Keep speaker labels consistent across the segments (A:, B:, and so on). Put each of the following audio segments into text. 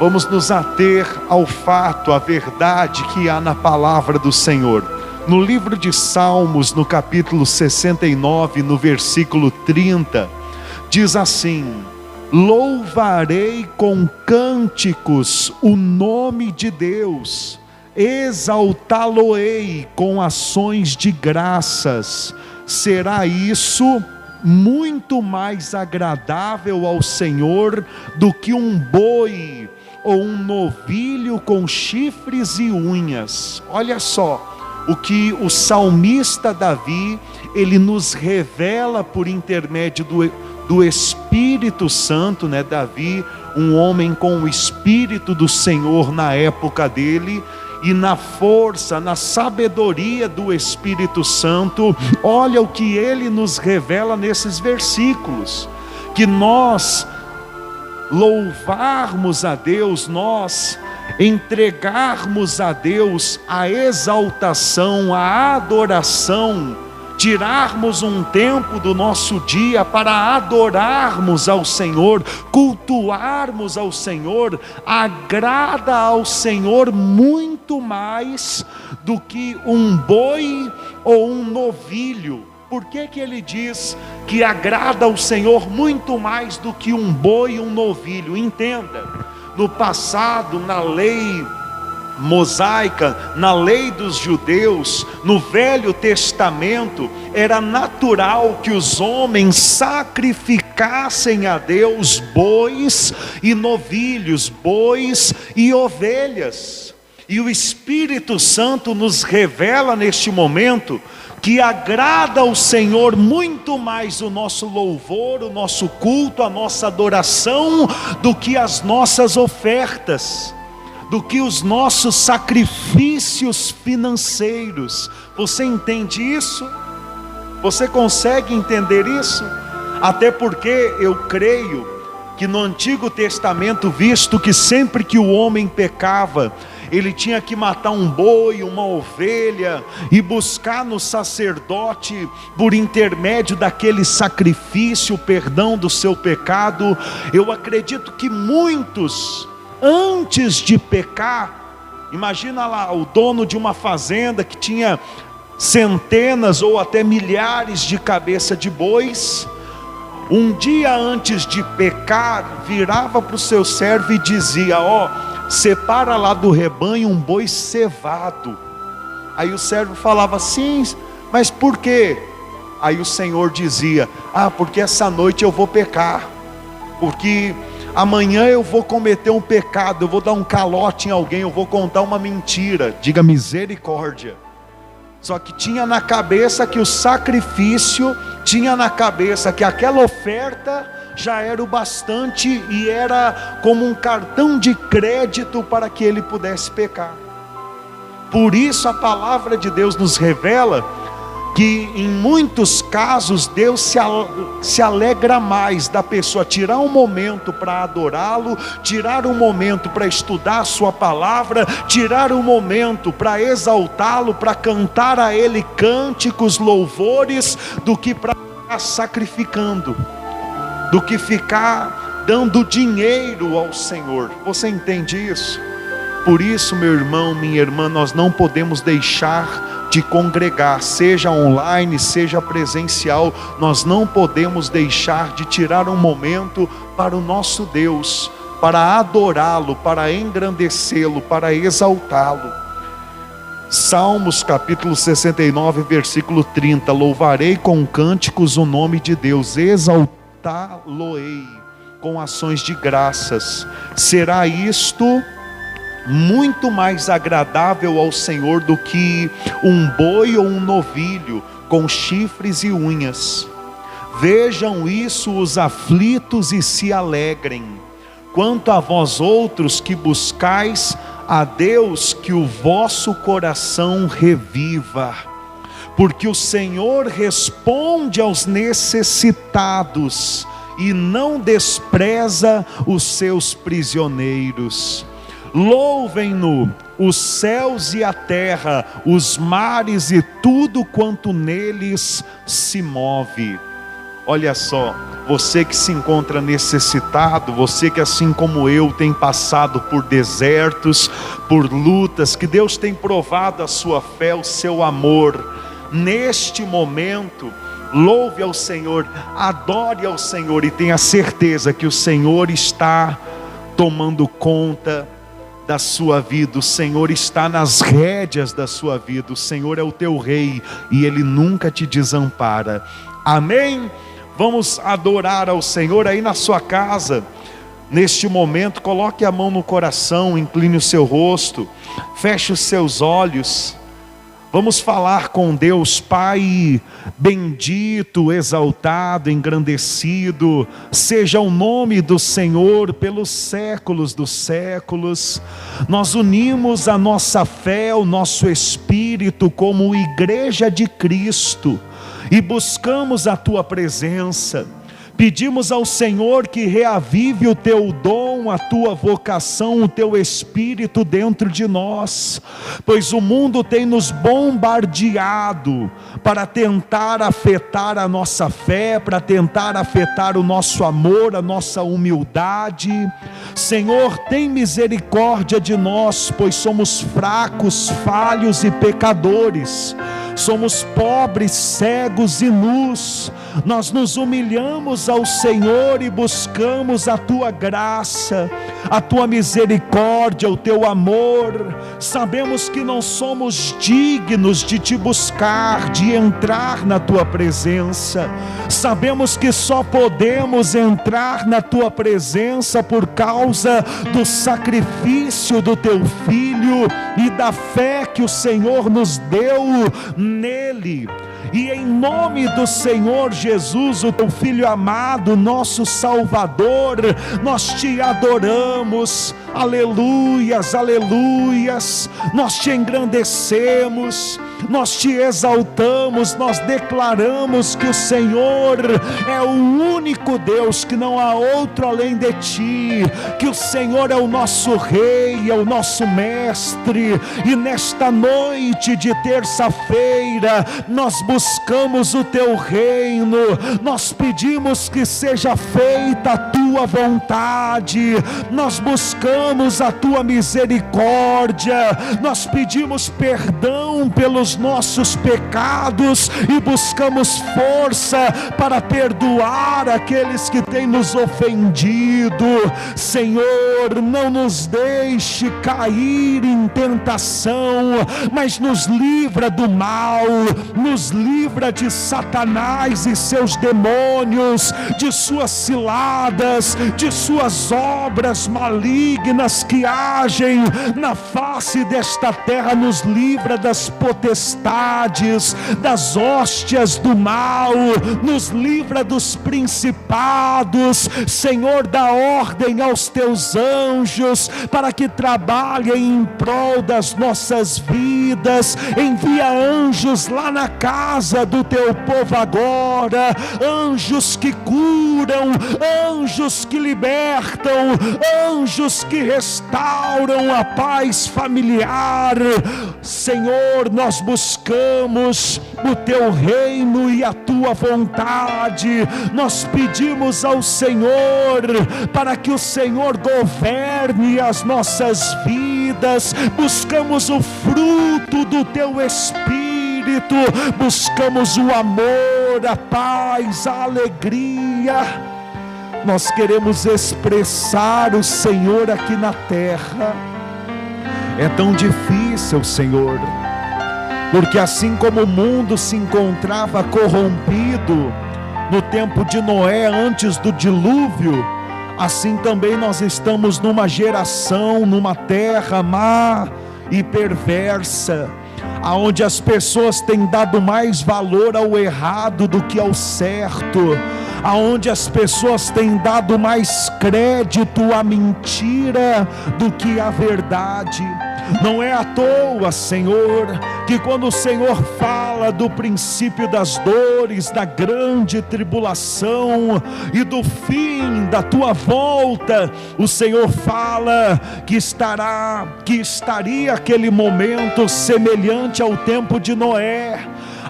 A: vamos nos ater ao fato, à verdade que há na palavra do Senhor. No livro de Salmos, no capítulo 69, no versículo 30, diz assim: louvarei com cânticos o nome de Deus, exaltá-lo-ei com ações de graças. Será isso muito mais agradável ao Senhor do que um boi ou um novilho com chifres e unhas. Olha só o que o salmista Davi, ele nos revela por intermédio do Espírito Santo, né? Davi, um homem com o Espírito do Senhor na época dele, e na força, na sabedoria do Espírito Santo, olha o que ele nos revela nesses versículos, que nós louvarmos a Deus, nós entregarmos a Deus a exaltação, a adoração, tirarmos um tempo do nosso dia para adorarmos ao Senhor, cultuarmos ao Senhor, agrada ao Senhor muito mais do que um boi ou um novilho. Por que ele diz que agrada ao Senhor muito mais do que um boi e um novilho? Entenda, no passado, na lei mosaica, na lei dos judeus, no Velho Testamento, era natural que os homens sacrificassem a Deus bois e novilhos, bois e ovelhas. E o Espírito Santo nos revela neste momento que agrada ao Senhor muito mais o nosso louvor, o nosso culto, a nossa adoração, do que as nossas ofertas, do que os nossos sacrifícios financeiros. Você entende isso? Você consegue entender isso? Até porque eu creio que no Antigo Testamento, visto que sempre que o homem pecava, ele tinha que matar um boi, uma ovelha, e buscar no sacerdote, por intermédio daquele sacrifício, o perdão do seu pecado. Eu acredito que muitos, antes de pecar, imagina lá o dono de uma fazenda que tinha centenas ou até milhares de cabeças de bois, um dia antes de pecar, virava para o seu servo e dizia: separa lá do rebanho um boi cevado. Aí o servo falava: sim, mas por quê? Aí o Senhor dizia: porque essa noite eu vou pecar, porque amanhã eu vou cometer um pecado, eu vou dar um calote em alguém, eu vou contar uma mentira. Diga misericórdia. Só que tinha na cabeça que o sacrifício, tinha na cabeça que aquela oferta já era o bastante, e era como um cartão de crédito para que ele pudesse pecar. Por isso a palavra de Deus nos revela que em muitos casos Deus se alegra mais da pessoa tirar um momento para adorá-lo, tirar um momento para estudar a sua palavra, tirar um momento para exaltá-lo, para cantar a ele cânticos, louvores, do que para ficar sacrificando, do que ficar dando dinheiro ao Senhor. Você entende isso? Por isso, meu irmão, minha irmã, nós não podemos deixar de congregar, seja online, seja presencial. Nós não podemos deixar de tirar um momento para o nosso Deus, para adorá-lo, para engrandecê-lo, para exaltá-lo. Salmos capítulo 69, versículo 30: louvarei com cânticos o nome de Deus, exaltá-lo-ei com ações de graças. Será isto muito mais agradável ao Senhor do que um boi ou um novilho com chifres e unhas. Vejam isso os aflitos e se alegrem. Quanto a vós outros que buscais a Deus, que o vosso coração reviva, porque o Senhor responde aos necessitados e não despreza os seus prisioneiros. Louvem-no os céus e a terra, os mares e tudo quanto neles se move. Olha só, você que se encontra necessitado, você que assim como eu tem passado por desertos, por lutas, que Deus tem provado a sua fé, o seu amor, neste momento, louve ao Senhor, adore ao Senhor e tenha certeza que o Senhor está tomando conta da sua vida, o Senhor está nas rédeas da sua vida, o Senhor é o teu rei e Ele nunca te desampara. Amém? Vamos adorar ao Senhor aí na sua casa. Neste momento, coloque a mão no coração, incline o seu rosto, feche os seus olhos. Vamos falar com Deus. Pai bendito, exaltado, engrandecido seja o nome do Senhor pelos séculos dos séculos. Nós unimos a nossa fé, o nosso espírito como igreja de Cristo e buscamos a tua presença. Pedimos ao Senhor que reavive o teu dom, a tua vocação, o teu espírito dentro de nós, pois o mundo tem nos bombardeado para tentar afetar a nossa fé, para tentar afetar o nosso amor, a nossa humildade. Senhor, tem misericórdia de nós, pois somos fracos, falhos e pecadores. Somos pobres, cegos e nus. Nós nos humilhamos ao Senhor e buscamos a tua graça, a tua misericórdia, o teu amor. Sabemos que não somos dignos de te buscar, de entrar na tua presença. Sabemos que só podemos entrar na tua presença por causa do sacrifício do teu Filho e da fé que o Senhor nos deu nele. E em nome do Senhor Jesus, o teu Filho amado, nosso Salvador, nós te adoramos. Aleluias, aleluias. Nós te engrandecemos, nós te exaltamos, nós declaramos que o Senhor é o único Deus, que não há outro além de ti, que o Senhor é o nosso Rei, é o nosso Mestre. E nesta noite de terça-feira, nós buscamos o teu reino, nós pedimos que seja feita a tua vontade, nós buscamos a tua misericórdia, nós pedimos perdão pelos nossos pecados e buscamos força para perdoar aqueles que têm nos ofendido. Senhor, não nos deixe cair em tentação, mas nos livra do mal, nos livra de Satanás e seus demônios, de suas ciladas, de suas obras malignas que agem na face desta terra. Nos livra das potestades, das hóstias do mal, nos livra dos principados. Senhor, dá ordem aos teus anjos para que trabalhem em prol das nossas vidas. Envia anjos lá na casa do teu povo agora, anjos que curam, anjos que libertam, anjos que restauram a paz familiar. Senhor, nós buscamos o teu reino e a tua vontade. Nós pedimos ao Senhor para que o Senhor governe as nossas vidas. Buscamos o fruto do teu Espírito, buscamos o amor, a paz, a alegria. Nós queremos expressar o Senhor aqui na terra. É tão difícil, Senhor, porque assim como o mundo se encontrava corrompido no tempo de Noé, antes do dilúvio, assim também nós estamos numa geração, numa terra má e perversa, aonde as pessoas têm dado mais valor ao errado do que ao certo, aonde as pessoas têm dado mais crédito à mentira do que à verdade. Não é à toa, Senhor, que quando o Senhor fala do princípio das dores, da grande tribulação e do fim da tua volta, o Senhor fala que estaria aquele momento semelhante ao tempo de Noé,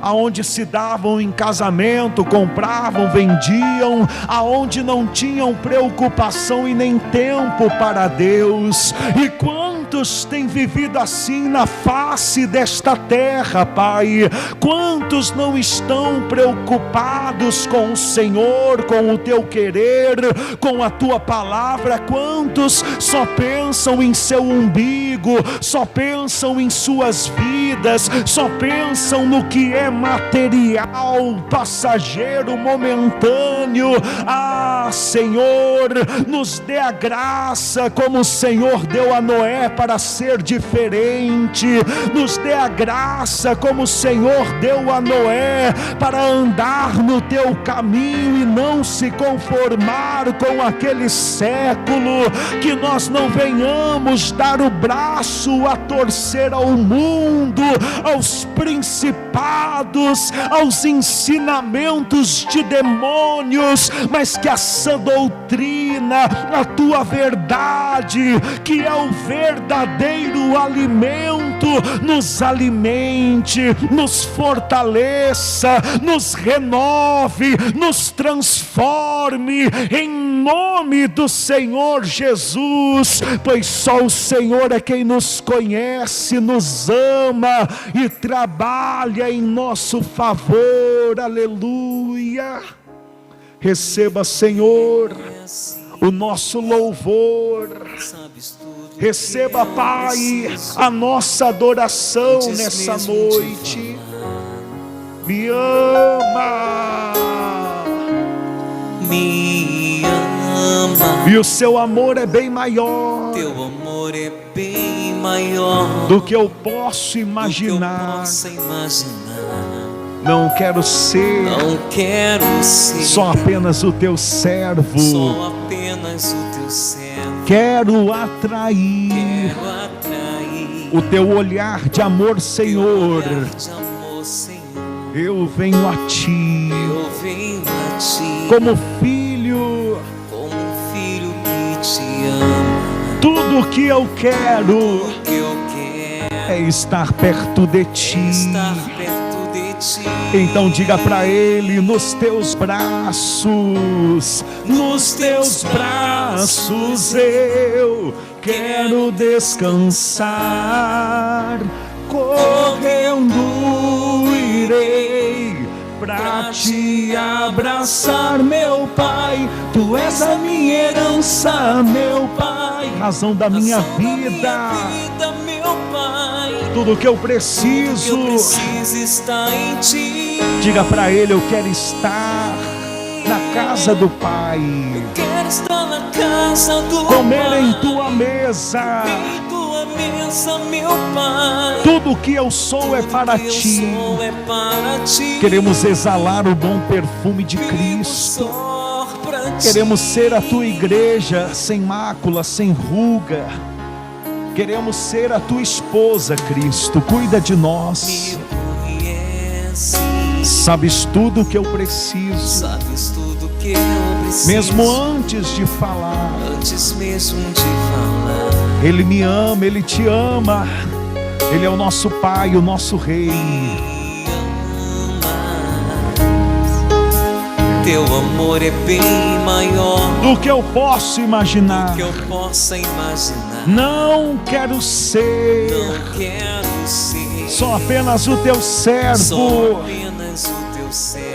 A: aonde se davam em casamento, compravam, vendiam, aonde não tinham preocupação e nem tempo para Deus. E quantos têm vivido assim na face desta terra, Pai? Quantos não estão preocupados com o Senhor, com o teu querer, com a tua palavra? Quantos só pensam em seu umbigo, só pensam em suas vidas, só pensam no que é material, passageiro, momentâneo? Ah, Senhor, nos dê a graça como o Senhor deu a Noé para ser diferente. Nos dê a graça como o Senhor deu a Noé para andar no teu caminho e não se conformar com aquele século. Que nós não venhamos dar o braço a torcer ao mundo, aos principados, aos ensinamentos de demônios, mas que a sã doutrina, a tua verdade, que é o verdadeiro alimento, nos alimente, nos fortaleça, nos renove, nos transforme, em nome do Senhor Jesus, pois só o Senhor é quem nos conhece, nos ama e trabalha em nosso favor. Aleluia. Receba, Senhor, o nosso louvor. Receba, Pai, a nossa adoração nessa noite. Me ama,
B: me ama,
A: e o seu amor é bem maior.
B: Teu amor é bem maior
A: do que eu posso imaginar. Não quero ser só apenas o teu servo. Quero atrair o teu olhar de amor, Senhor. Eu venho a ti, como filho
B: que te ama.
A: Tudo que eu quero é estar perto de ti. Então diga para ele: nos teus braços eu quero descansar. Correndo irei pra te abraçar, meu Pai. Tu és a minha herança, meu Pai, razão da minha vida,
B: meu Pai.
A: Tudo que eu preciso
B: está em ti.
A: Diga para ele: eu quero estar na casa do Pai,
B: quero estar na casa do
A: comer
B: Pai,
A: em tua mesa,
B: meu Pai.
A: Tudo que eu sou é para ti. Queremos exalar o bom perfume de Cristo. Queremos ser a tua igreja sem mácula, sem ruga. Queremos ser a tua esposa, Cristo. Cuida de nós. Sabes tudo o que eu preciso. Mesmo antes de falar. Ele me ama, Ele te ama. Ele é o nosso Pai, o nosso Rei.
B: Teu amor é bem maior
A: do que eu posso imaginar.
B: Do que eu possa imaginar.
A: Não quero ser só apenas o teu servo.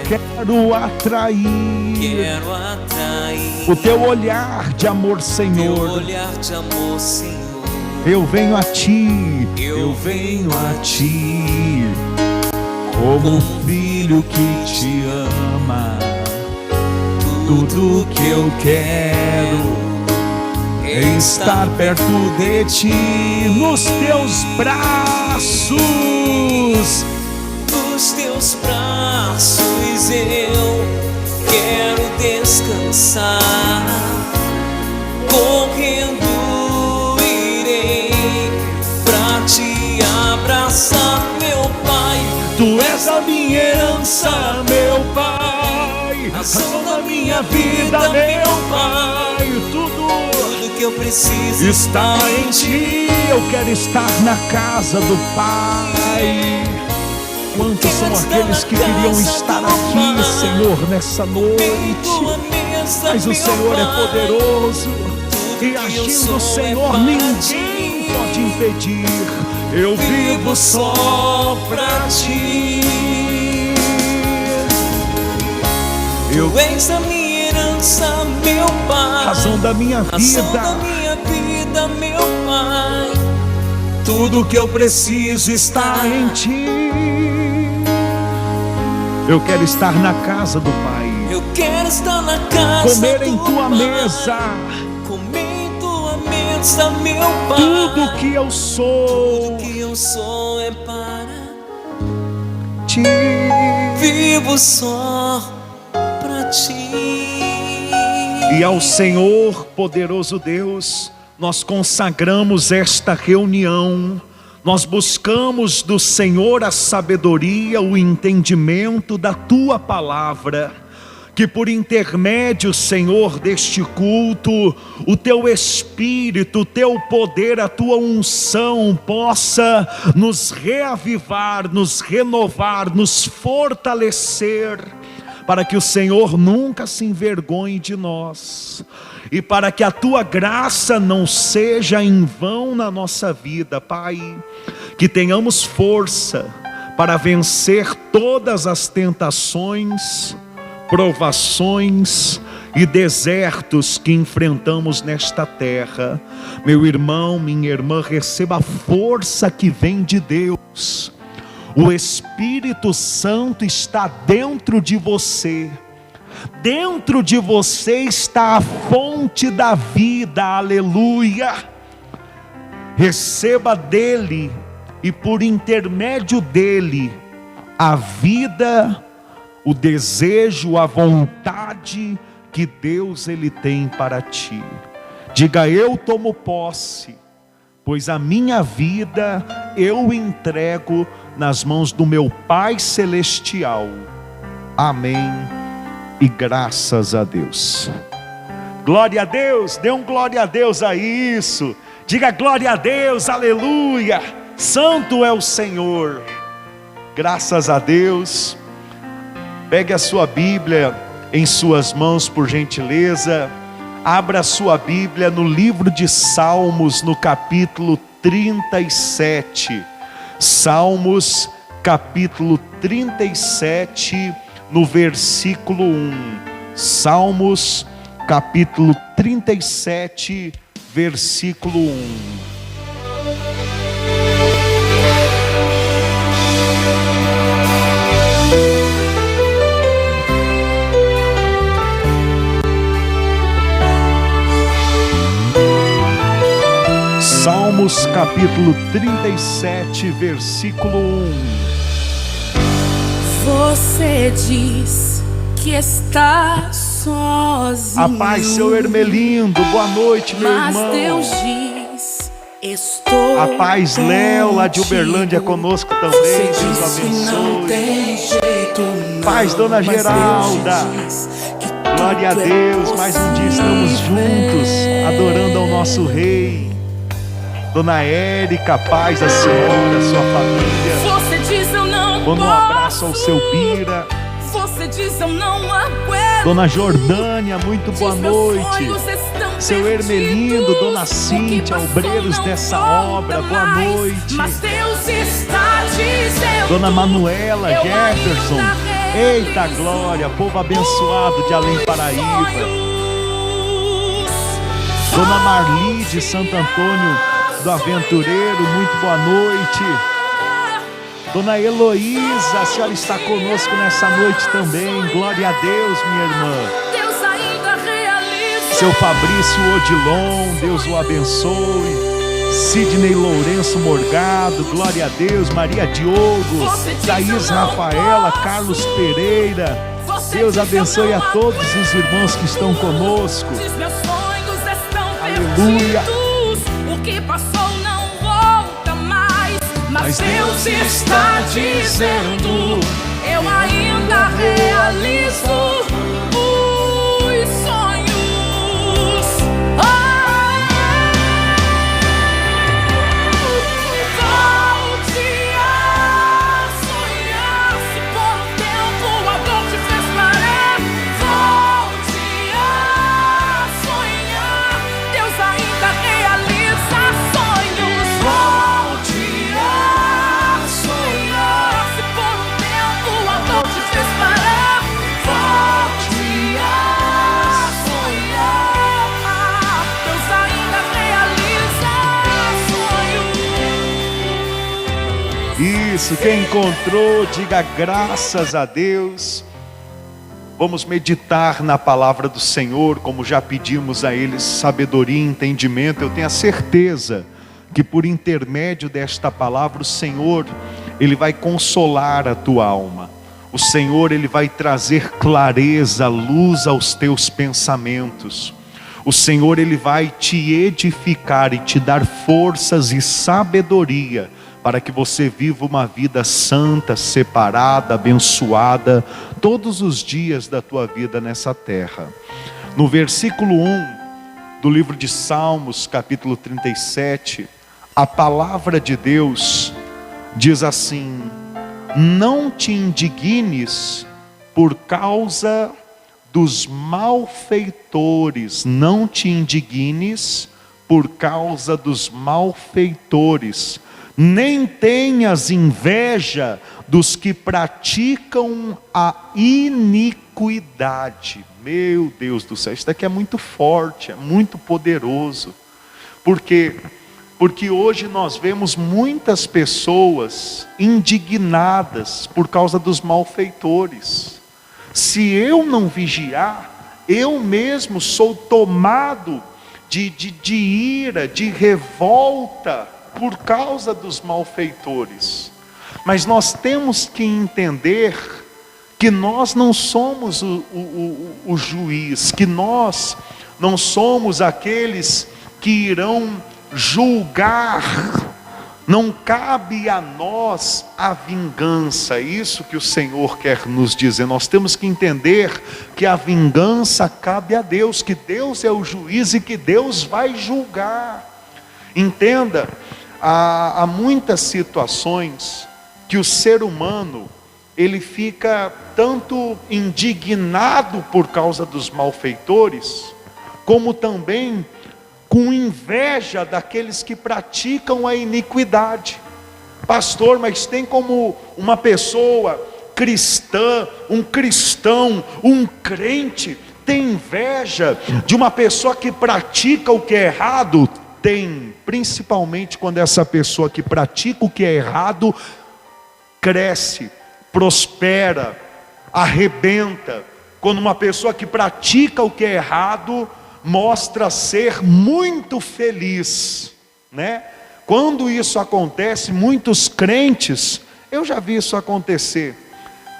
A: Quero atrair o teu olhar de amor, Senhor. Eu venho a ti, eu venho a ti, como um filho que te ama. Tudo que eu quero é estar perto de ti, nos teus braços.
B: Nos teus braços eu quero descansar. Correndo irei pra te abraçar, meu Pai.
A: Tu és a minha herança, meu Pai, razão da minha vida, meu Pai. Tudo
B: que eu preciso
A: está em ti. Eu quero estar na casa do Pai. quantos são aqueles que queriam estar aqui, Senhor, nessa noite. Mas o Senhor é poderoso e agindo o Senhor, ninguém pode impedir. Eu vivo só pra Ti.
B: Tu és a minha herança, meu Pai,
A: Razão da minha
B: razão da
A: vida,
B: minha vida, meu Pai.
A: tudo que eu preciso está em Ti. Eu quero estar na casa do Pai,
B: Eu quero estar na casa
A: comer em
B: do
A: Tua
B: Pai,
A: mesa.
B: comer em Tua mesa, meu Pai.
A: Tudo que eu sou,
B: Tudo que eu sou é para
A: Ti.
B: vivo só pra Ti.
A: E ao Senhor, poderoso Deus, nós consagramos esta reunião. Nós buscamos do Senhor a sabedoria, o entendimento da Tua palavra. Que por intermédio, Senhor, deste culto, o Teu Espírito, o Teu poder, a Tua unção possa nos reavivar, nos renovar, nos fortalecer, para que o Senhor nunca se envergonhe de nós, e para que a Tua graça não seja em vão na nossa vida, Pai. Que tenhamos força para vencer todas as tentações, provações e desertos que enfrentamos nesta terra. Meu irmão, minha irmã, receba a força que vem de Deus. O Espírito Santo está dentro de você. Dentro de você está a fonte da vida, aleluia. Receba dele, e por intermédio dele, a vida, o desejo, a vontade que Deus ele tem para ti. Diga: eu tomo posse, pois a minha vida eu entrego nas mãos do meu Pai Celestial. Amém e graças a Deus. Glória a Deus, dê um glória a Deus a isso. Diga glória a Deus, aleluia. Santo é o Senhor. Graças a Deus. Pegue a sua Bíblia em suas mãos, por gentileza. Abra a sua Bíblia no livro de Salmos, no capítulo 37. Salmos, capítulo 37, no versículo 1. Salmos, capítulo 37, versículo 1. Salmos capítulo 37, versículo 1.
C: Você diz que está sozinho.
A: A paz, seu Hermelindo, boa noite, meu
C: mas
A: irmão.
C: Deus diz: estou
A: A paz, Léo, lá de Uberlândia, conosco também.
C: Você
A: Deus
C: diz que não
A: abençoe.
C: tem jeito, não.
A: Paz, dona
C: Mas Deus
A: Geralda.
C: diz que
A: Glória a
C: tudo é
A: Deus, mais um dia estamos juntos, adorando ao nosso Rei. Dona Érica, paz a senhora, a sua família.
C: Você diz eu não
A: Manda um
C: posso.
A: abraço ao seu Bira.
C: Você diz eu não aguento.
A: Dona Jordânia, muito boa
C: Diz, meus
A: noite.
C: sonhos estão
A: Seu
C: perdidos.
A: Hermelindo, Dona
C: O que
A: Cíntia,
C: passou
A: obreiros
C: não
A: dessa
C: volta
A: obra, boa
C: mais.
A: noite.
C: Mas Deus está dizendo:
A: Dona Manuela,
C: eu
A: Jefferson,
C: ainda
A: eita
C: realizo
A: glória, povo abençoado de Além
C: os
A: Paraíba.
C: sonhos.
A: Dona Marli de Santo Antônio do Aventureiro, muito boa noite. Dona Heloísa, a senhora está conosco nessa noite também, glória a Deus, minha irmã.
C: Deus ainda realiza.
A: Seu Fabrício Odilon, Deus o abençoe. Sidney Lourenço Morgado, glória a Deus. Maria Diogo, Thaís Rafaela, Carlos Pereira, Deus abençoe a todos os irmãos que estão conosco.
C: Diz, meus sonhos estão
A: Aleluia.
C: perdidos. O que passou não volta mais. Mas Deus está dizendo: eu ainda realizo os sonhos. Volte a sonhar.
A: isso, quem encontrou, diga graças a Deus. Vamos meditar na palavra do Senhor, como já pedimos a Ele sabedoria e entendimento. Eu tenho a certeza que por intermédio desta palavra o Senhor, Ele vai consolar a tua alma. O Senhor, Ele vai trazer clareza, luz aos teus pensamentos. O Senhor, Ele vai te edificar e te dar forças e sabedoria para que você viva uma vida santa, separada, abençoada, todos os dias da tua vida nessa terra. No versículo 1 do livro de Salmos, capítulo 37, a palavra de Deus diz assim: não te indignes por causa dos malfeitores, não te indignes por causa dos malfeitores, nem tenhas inveja dos que praticam a iniquidade. Meu Deus do céu, isso daqui é muito forte, é muito poderoso. Por quê? Porque hoje nós vemos muitas pessoas indignadas por causa dos malfeitores. Se eu não vigiar, eu mesmo sou tomado de ira, de revolta, por causa dos malfeitores. Mas nós temos que entender que nós não somos o juiz, que nós não somos aqueles que irão julgar. Não cabe a nós a vingança, isso que o Senhor quer nos dizer. Nós temos que entender que a vingança cabe a Deus, que Deus é o juiz e que Deus vai julgar. Entenda, há muitas situações que o ser humano, ele fica tanto indignado por causa dos malfeitores, como também com inveja daqueles que praticam a iniquidade. Pastor, mas tem como uma pessoa cristã, um cristão, um crente, tem inveja de uma pessoa que pratica o que é errado? Tem, principalmente quando essa pessoa que pratica o que é errado cresce, prospera, arrebenta. Quando uma pessoa que pratica o que é errado mostra ser muito feliz, né? Quando isso acontece, muitos crentes, eu já vi isso acontecer,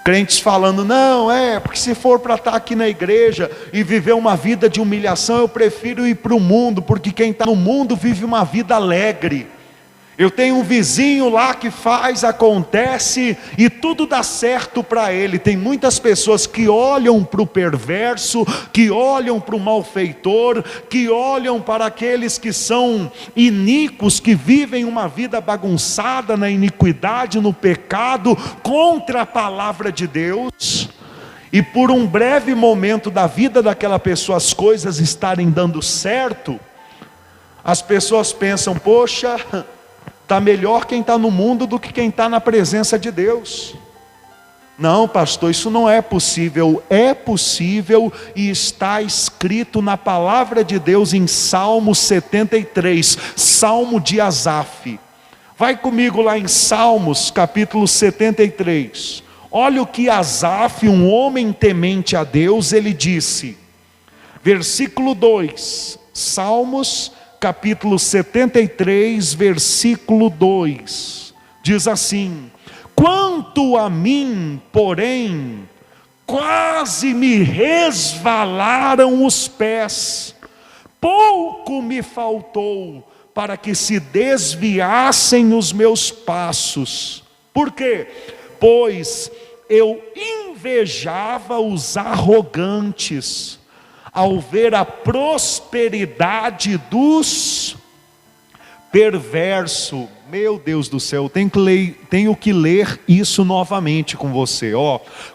A: crentes falando: não, porque se for para estar aqui na igreja e viver uma vida de humilhação, eu prefiro ir para o mundo, porque quem está no mundo vive uma vida alegre. Eu tenho um vizinho lá que faz, acontece e tudo dá certo para ele. Tem muitas pessoas que olham para o perverso, que olham para o malfeitor, que olham para aqueles que são iníquos, que vivem uma vida bagunçada na iniquidade, no pecado, contra a palavra de Deus. E por um breve momento da vida daquela pessoa, as coisas estarem dando certo, as pessoas pensam: poxa, está melhor quem está no mundo do que quem está na presença de Deus. Não, pastor, isso não é possível. É possível e está escrito na palavra de Deus em Salmo 73, Salmo de Asaf. Vai comigo lá em Salmos, capítulo 73. Olha o que Asaf, um homem temente a Deus, ele disse. Versículo 2, Salmos capítulo 73, versículo 2, diz assim: quanto a mim, porém, quase me resvalaram os pés, pouco me faltou para que se desviassem os meus passos. Por quê? Pois eu invejava os arrogantes, ao ver a prosperidade dos perversos. Meu Deus do céu, tenho que ler isso novamente com você.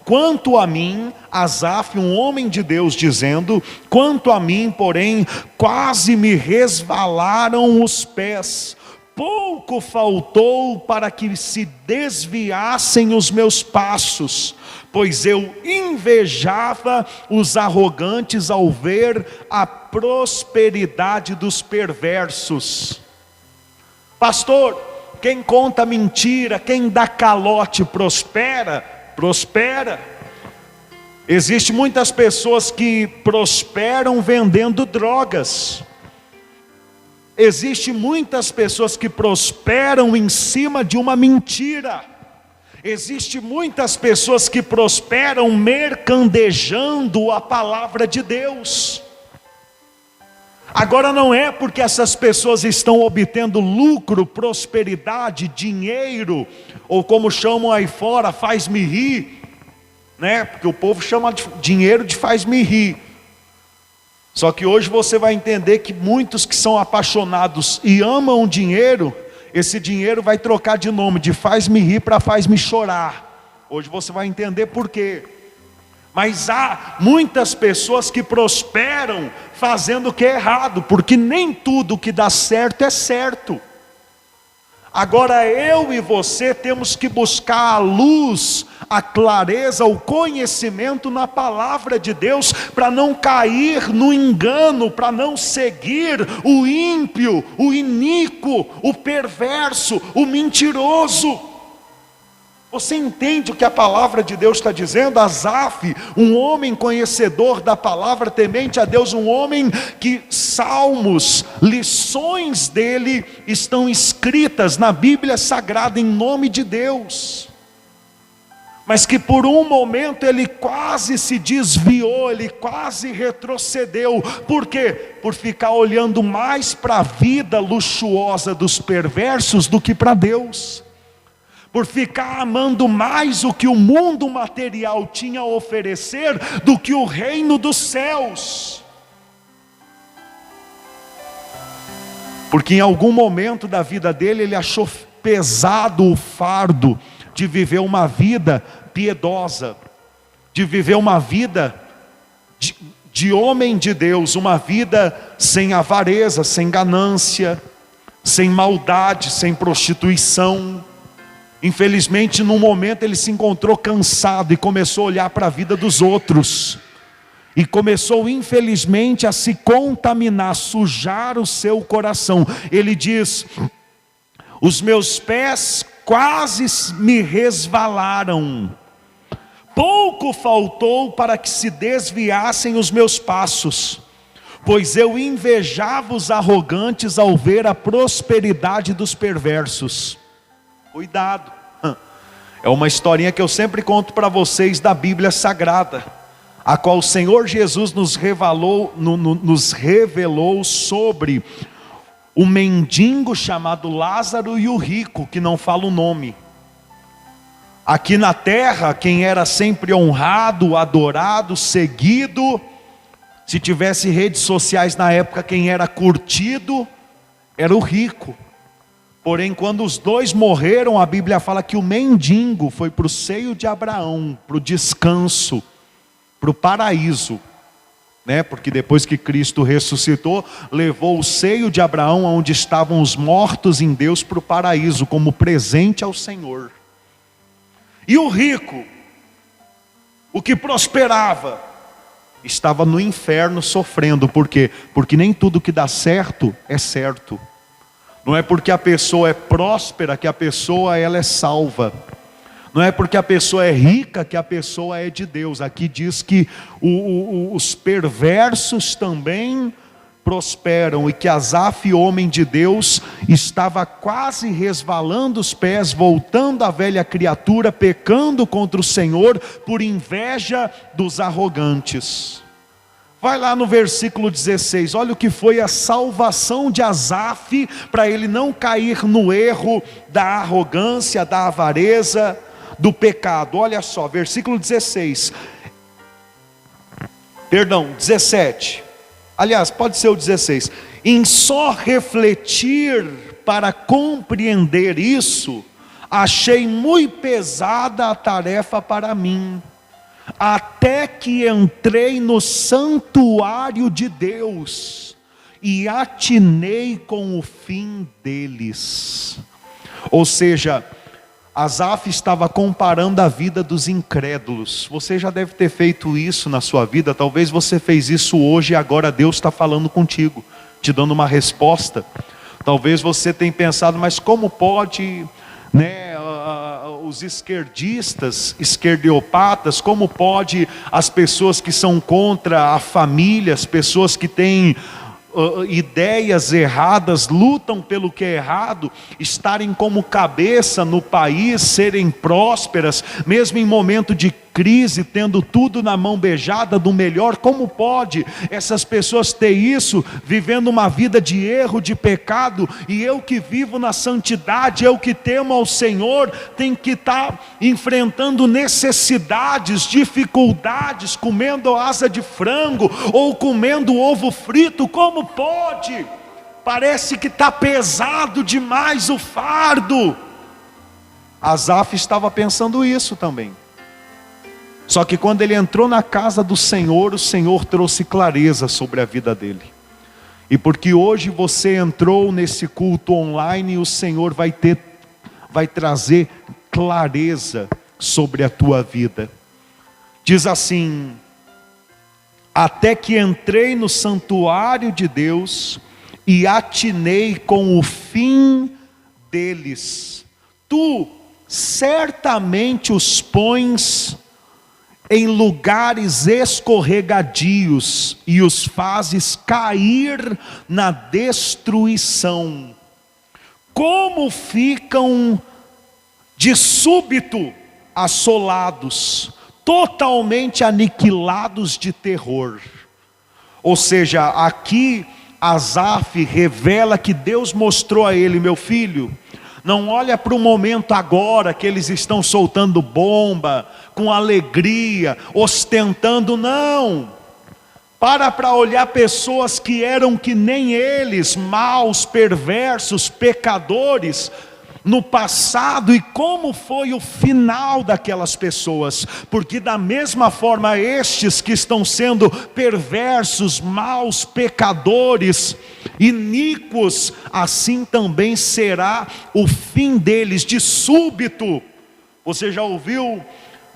A: Quanto a mim, Asaf, um homem de Deus, dizendo: quanto a mim, porém, quase me resvalaram os pés, pouco faltou para que se desviassem os meus passos, pois eu invejava os arrogantes ao ver a prosperidade dos perversos. Pastor, quem conta mentira, quem dá calote prospera? Prospera. Existem muitas pessoas que prosperam vendendo drogas. Existem muitas pessoas que prosperam em cima de uma mentira. Existem muitas pessoas que prosperam mercandejando a palavra de Deus. Agora não é porque essas pessoas estão obtendo lucro, prosperidade, dinheiro, ou como chamam aí fora, faz-me rir, né? Porque o povo chama de dinheiro de faz-me rir. Só que hoje você vai entender que muitos que são apaixonados e amam dinheiro, esse dinheiro vai trocar de nome, de faz-me rir para faz-me chorar. Hoje você vai entender por quê. Mas há muitas pessoas que prosperam fazendo o que é errado, porque nem tudo que dá certo é certo. Agora eu e você temos que buscar a luz, a clareza, o conhecimento na palavra de Deus, para não cair no engano, para não seguir o ímpio, o iníquo, o perverso, o mentiroso. Você entende o que a palavra de Deus está dizendo? Asaf, um homem conhecedor da palavra, temente a Deus, um homem que salmos, lições dele estão escritas na Bíblia Sagrada em nome de Deus. Mas que por um momento ele quase se desviou, ele quase retrocedeu. Por quê? Por ficar olhando mais para a vida luxuosa dos perversos do que para Deus. Por ficar amando mais o que o mundo material tinha a oferecer do que o reino dos céus. Porque em algum momento da vida dele, ele achou pesado o fardo de viver uma vida piedosa, de viver uma vida de homem de Deus, uma vida sem avareza, sem ganância, sem maldade, sem prostituição. Infelizmente, num momento ele se encontrou cansado e começou a olhar para a vida dos outros. E começou, infelizmente, a se contaminar, sujar o seu coração. Ele diz: os meus pés quase me resvalaram. Pouco faltou para que se desviassem os meus passos, pois eu invejava os arrogantes ao ver a prosperidade dos perversos. Cuidado, é uma historinha que eu sempre conto para vocês da Bíblia Sagrada, a qual o Senhor Jesus nos revelou sobre o mendigo chamado Lázaro e o rico, que não fala o nome. Aqui na terra, quem era sempre honrado, adorado, seguido, se tivesse redes sociais na época, quem era curtido, era o rico. Porém, quando os dois morreram, a Bíblia fala que o mendigo foi para o seio de Abraão, para o descanso, para o paraíso, né? Porque depois que Cristo ressuscitou, levou o seio de Abraão, onde estavam os mortos em Deus, para o paraíso, como presente ao Senhor. E o rico, o que prosperava, estava no inferno sofrendo. Por quê? Porque nem tudo que dá certo é certo. Não é porque a pessoa é próspera que a pessoa ela é salva. Não é porque a pessoa é rica que a pessoa é de Deus. Aqui diz que os perversos também prosperam, e que Asaf, homem de Deus, estava quase resvalando os pés, voltando à velha criatura, pecando contra o Senhor por inveja dos arrogantes. Vai lá no versículo 16, olha o que foi a salvação de Asaf, para ele não cair no erro da arrogância, da avareza, do pecado. Olha só, versículo 17. Aliás, pode ser o 16. Em só refletir para compreender isso, achei muito pesada a tarefa para mim. Até que entrei no santuário de Deus e atinei com o fim deles. Ou seja, Asaf estava comparando a vida dos incrédulos. Você já deve ter feito isso na sua vida. Talvez você fez isso hoje e agora Deus está falando contigo, te dando uma resposta. Talvez você tenha pensado, mas como pode, né, os esquerdistas, esquerdiopatas, como pode as pessoas que são contra a família, as pessoas que têm ideias erradas, lutam pelo que é errado, estarem como cabeça no país, serem prósperas, mesmo em momento de crise, tendo tudo na mão beijada do melhor? Como pode essas pessoas ter isso, vivendo uma vida de erro, de pecado, e eu que vivo na santidade, eu que temo ao Senhor, tenho que estar enfrentando necessidades, dificuldades, comendo asa de frango, ou comendo ovo frito? Como pode? Parece que está pesado demais o fardo. Asaf estava pensando isso também. Só que quando ele entrou na casa do Senhor, o Senhor trouxe clareza sobre a vida dele. E porque hoje você entrou nesse culto online, o Senhor vai trazer clareza sobre a tua vida. Diz assim: até que entrei no santuário de Deus e atinei com o fim deles. Tu certamente os pões em lugares escorregadios e os fazes cair na destruição. Como ficam de súbito assolados, totalmente aniquilados de terror. Ou seja, aqui Asaf revela que Deus mostrou a ele: meu filho, não olha para o momento agora que eles estão soltando bomba, com alegria, ostentando, não. Para olhar pessoas que eram que nem eles, maus, perversos, pecadores, no passado, e como foi o final daquelas pessoas. Porque da mesma forma estes que estão sendo perversos, maus, pecadores, iníquos, assim também será o fim deles, de súbito. Você já ouviu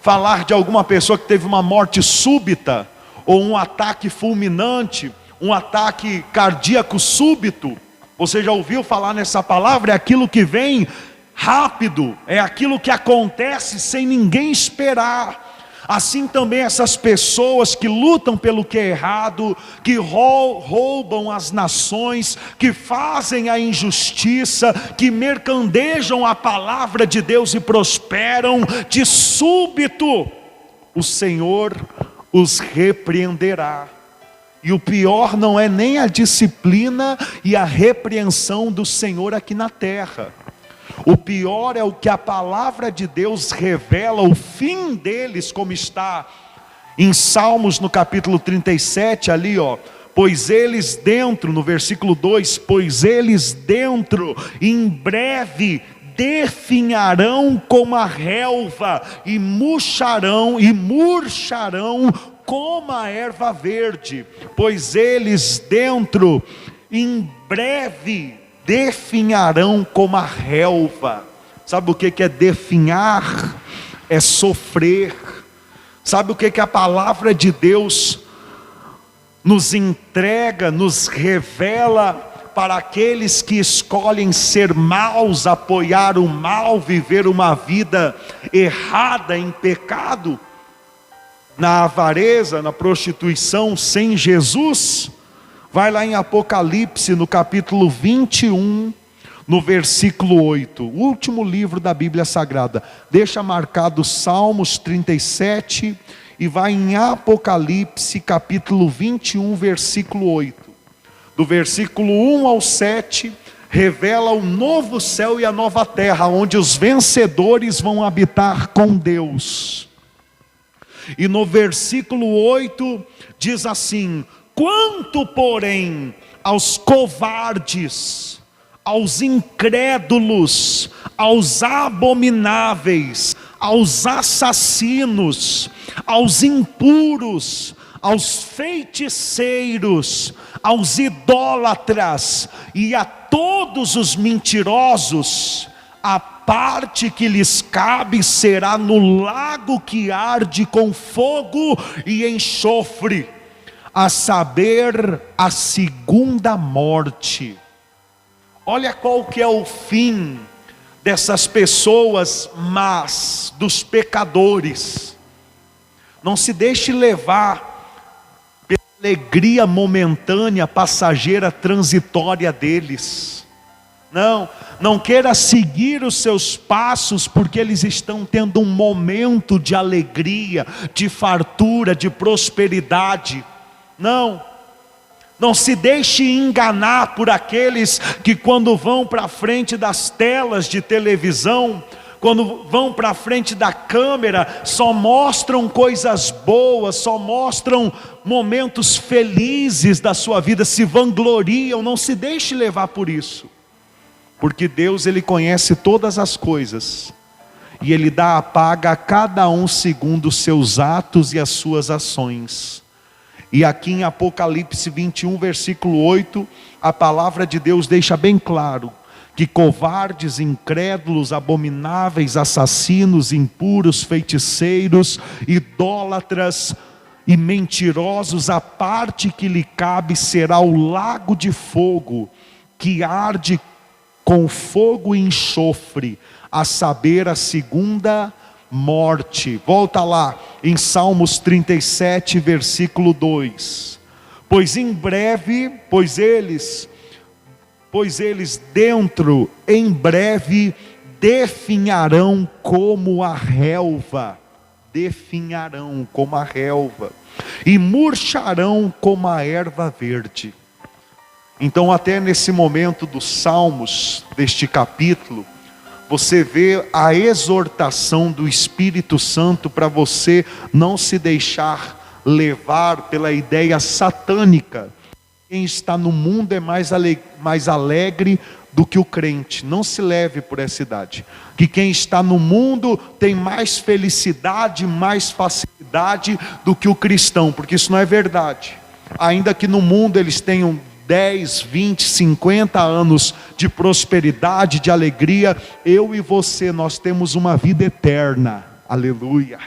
A: falar de alguma pessoa que teve uma morte súbita, ou um ataque fulminante, um ataque cardíaco súbito? Você já ouviu falar nessa palavra? É aquilo que vem rápido, é aquilo que acontece sem ninguém esperar. Assim também essas pessoas que lutam pelo que é errado, que roubam as nações, que fazem a injustiça, que mercandejam a palavra de Deus e prosperam, de súbito o Senhor os repreenderá. E o pior não é nem a disciplina e a repreensão do Senhor aqui na terra. O pior é o que a palavra de Deus revela, o fim deles, como está em Salmos no capítulo 37, ali ó. Pois eles dentro, no versículo 2, pois eles dentro, em breve, definharão como a relva, e murcharão como a erva verde. Pois eles dentro, em breve, definharão como a relva. Sabe o que é definhar? É sofrer. Sabe o que a palavra de Deus nos entrega, nos revela para aqueles que escolhem ser maus, apoiar o mal, viver uma vida errada em pecado, na avareza, na prostituição, sem Jesus? Vai lá em Apocalipse, no capítulo 21, no versículo 8, o último livro da Bíblia Sagrada. Deixa marcado Salmos 37 e vai em Apocalipse, capítulo 21, versículo 8. Do versículo 1 ao 7, revela o novo céu e a nova terra, onde os vencedores vão habitar com Deus. E no versículo 8 diz assim: quanto porém aos covardes, aos incrédulos, aos abomináveis, aos assassinos, aos impuros, aos feiticeiros, aos idólatras e a todos os mentirosos, a parte que lhes cabe será no lago que arde com fogo e enxofre, a saber, a segunda morte. Olha qual que é o fim dessas pessoas más, dos pecadores. Não se deixe levar pela alegria momentânea, passageira, transitória deles. Não queira seguir os seus passos, porque eles estão tendo um momento de alegria, de fartura, de prosperidade. Não se deixe enganar por aqueles que, quando vão para frente das telas de televisão, quando vão para frente da câmera, só mostram coisas boas, só mostram momentos felizes da sua vida, se vangloriam. Não se deixe levar por isso, porque Deus, Ele conhece todas as coisas, e Ele dá a paga a cada um segundo os seus atos e as suas ações. E aqui em Apocalipse 21, versículo 8, a palavra de Deus deixa bem claro que covardes, incrédulos, abomináveis, assassinos, impuros, feiticeiros, idólatras e mentirosos, a parte que lhe cabe será o lago de fogo, que arde com fogo e enxofre, a saber, a segunda morte. Volta lá em Salmos 37, versículo 2. Pois eles em breve definharão como a relva, e murcharão como a erva verde. Então, até nesse momento dos Salmos, deste capítulo, você vê a exortação do Espírito Santo para você não se deixar levar pela ideia satânica. Quem está no mundo é mais alegre do que o crente. Não se leve por essa idade. Que quem está no mundo tem mais felicidade, mais facilidade do que o cristão, porque isso não é verdade. Ainda que no mundo eles tenham 10, 20, 50 anos de prosperidade, de alegria, eu e você, nós temos uma vida eterna. Aleluia.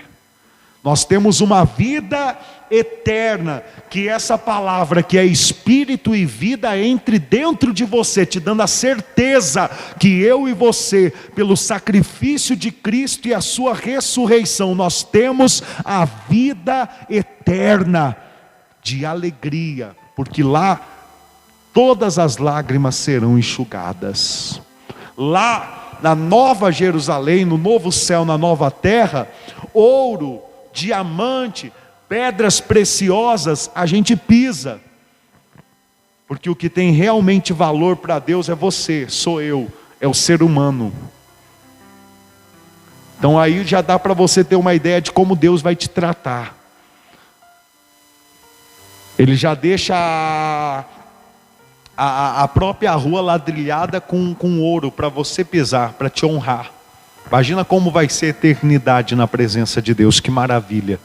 A: Nós temos uma vida eterna, que essa palavra que é espírito e vida entre dentro de você, te dando a certeza que eu e você, pelo sacrifício de Cristo e a sua ressurreição, nós temos a vida eterna de alegria, porque lá todas as lágrimas serão enxugadas. Lá na Nova Jerusalém, no novo céu, na nova terra, ouro, diamante, pedras preciosas a gente pisa, porque o que tem realmente valor para Deus é você, sou eu, é o ser humano. Então aí já dá para você ter uma ideia de como Deus vai te tratar. Ele já deixa a própria rua ladrilhada com ouro para você pisar, para te honrar. Imagina como vai ser a eternidade na presença de Deus, que maravilha.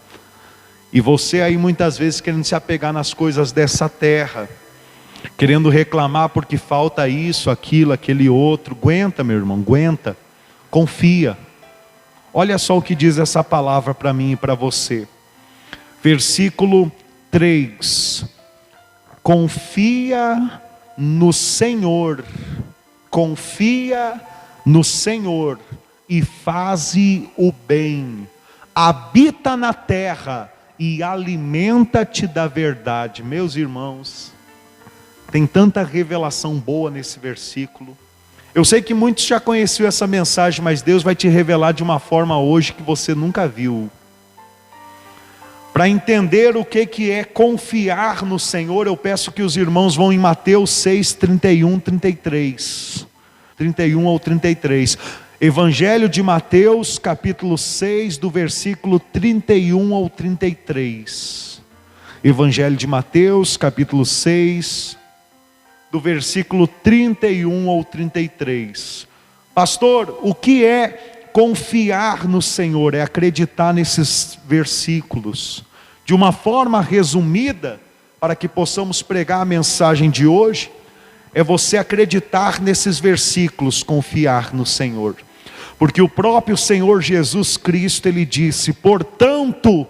A: E você aí muitas vezes querendo se apegar nas coisas dessa terra, querendo reclamar porque falta isso, aquilo, aquele outro. Aguenta, meu irmão, aguenta, confia. Olha só o que diz essa palavra para mim e para você. Versículo 3. Confia no Senhor, confia no Senhor e faze o bem, habita na terra e alimenta-te da verdade. Meus irmãos, tem tanta revelação boa nesse versículo. Eu sei que muitos já conheciam essa mensagem, mas Deus vai te revelar de uma forma hoje que você nunca viu. Para entender o que é confiar no Senhor, eu peço que os irmãos vão em Mateus 6, 31, 33. 31 ao 33. Evangelho de Mateus, capítulo 6, do versículo 31 ao 33. Evangelho de Mateus, capítulo 6, do versículo 31 ao 33. Pastor, o que é confiar no Senhor? É acreditar nesses versículos. De uma forma resumida, para que possamos pregar a mensagem de hoje, é você acreditar nesses versículos, confiar no Senhor. Porque o próprio Senhor Jesus Cristo, Ele disse: portanto,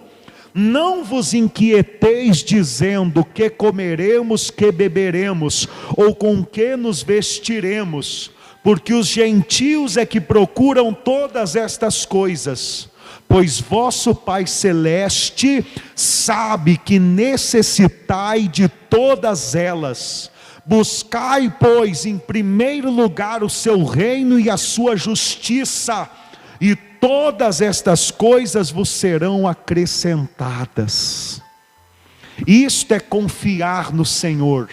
A: não vos inquieteis dizendo: que comeremos, que beberemos, ou com que nos vestiremos, porque os gentios é que procuram todas estas coisas, pois vosso Pai Celeste sabe que necessitai de todas elas. Buscai, pois, em primeiro lugar o seu reino e a sua justiça, e todas estas coisas vos serão acrescentadas. Isto é confiar no Senhor,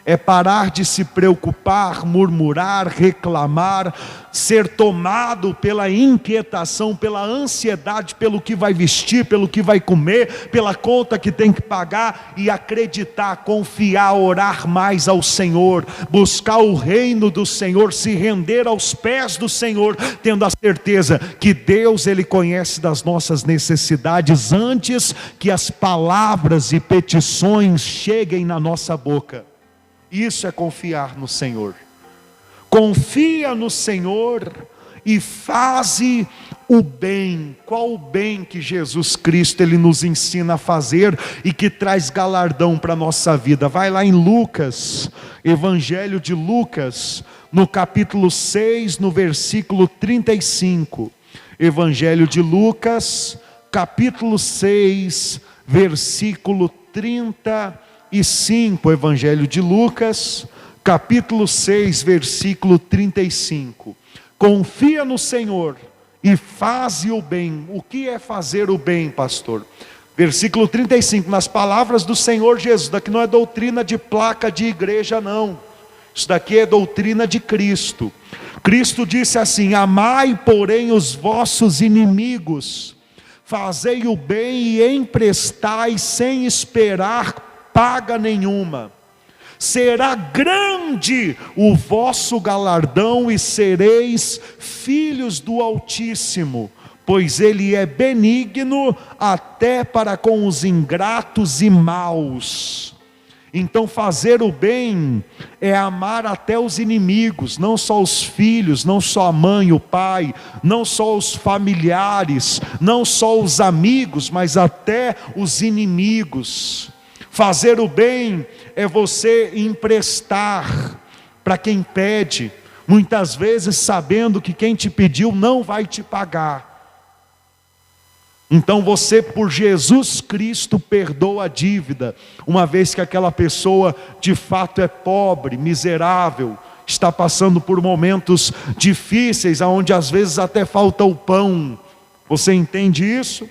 A: é parar de se preocupar, murmurar, reclamar, ser tomado pela inquietação, pela ansiedade, pelo que vai vestir, pelo que vai comer, pela conta que tem que pagar, e acreditar, confiar, orar mais ao Senhor, buscar o reino do Senhor, se render aos pés do Senhor, tendo a certeza que Deus, Ele conhece das nossas necessidades antes que as palavras e petições cheguem na nossa boca. Isso é confiar no Senhor. Confia no Senhor e faze o bem. Qual o bem que Jesus Cristo Ele nos ensina a fazer e que traz galardão para a nossa vida? Vai lá em Lucas, Evangelho de Lucas, no capítulo 6, no versículo 35. Evangelho de Lucas, capítulo 6, versículo 35. Evangelho de Lucas, capítulo 6, versículo 35. Confia no Senhor e faze o bem. O que é fazer o bem, pastor? Versículo 35, nas palavras do Senhor Jesus. Daqui não é doutrina de placa de igreja, não. Isso daqui é doutrina de Cristo. Cristo disse assim: amai, porém, os vossos inimigos, fazei o bem e emprestai sem esperar paga nenhuma. Será grande o vosso galardão e sereis filhos do Altíssimo, pois Ele é benigno até para com os ingratos e maus. Então fazer o bem é amar até os inimigos, não só os filhos, não só a mãe, o pai, não só os familiares, não só os amigos, mas até os inimigos. Fazer o bem é você emprestar para quem pede, muitas vezes sabendo que quem te pediu não vai te pagar. Então você, por Jesus Cristo, perdoa a dívida, uma vez que aquela pessoa de fato é pobre, miserável, está passando por momentos difíceis, onde às vezes até falta o pão. Você entende isso?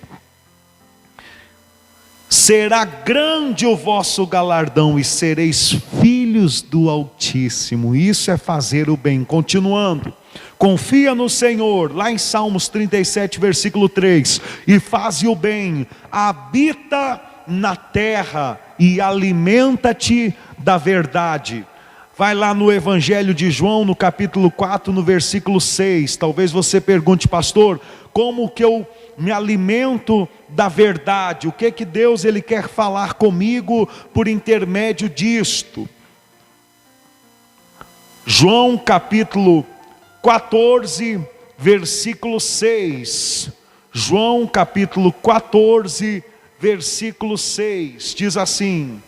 A: Será grande o vosso galardão e sereis filhos do Altíssimo. Isso é fazer o bem. Continuando, confia no Senhor, lá em Salmos 37, versículo 3, e faze o bem, habita na terra e alimenta-te da verdade. Vai lá no Evangelho de João, no capítulo 4, no versículo 6. Talvez você pergunte: pastor, como que eu me alimento da verdade? O que Deus Ele quer falar comigo por intermédio disto? João capítulo 14, versículo 6. João capítulo 14, versículo 6, diz assim: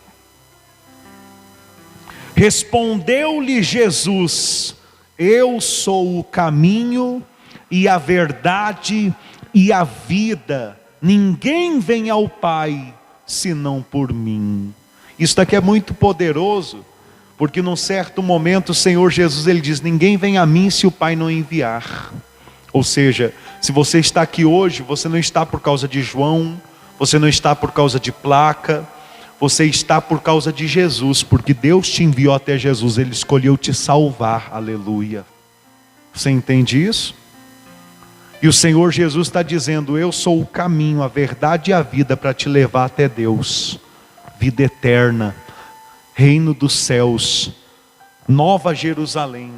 A: respondeu-lhe Jesus: eu sou o caminho e a verdade e a vida, ninguém vem ao Pai senão por mim. Isso daqui é muito poderoso, porque num certo momento o Senhor Jesus Ele diz: ninguém vem a mim se o Pai não enviar. Ou seja, se você está aqui hoje, você não está por causa de João, você não está por causa de placa, você está por causa de Jesus, porque Deus te enviou até Jesus, Ele escolheu te salvar, aleluia. Você entende isso? E o Senhor Jesus está dizendo: eu sou o caminho, a verdade e a vida para te levar até Deus. Vida eterna, reino dos céus, nova Jerusalém,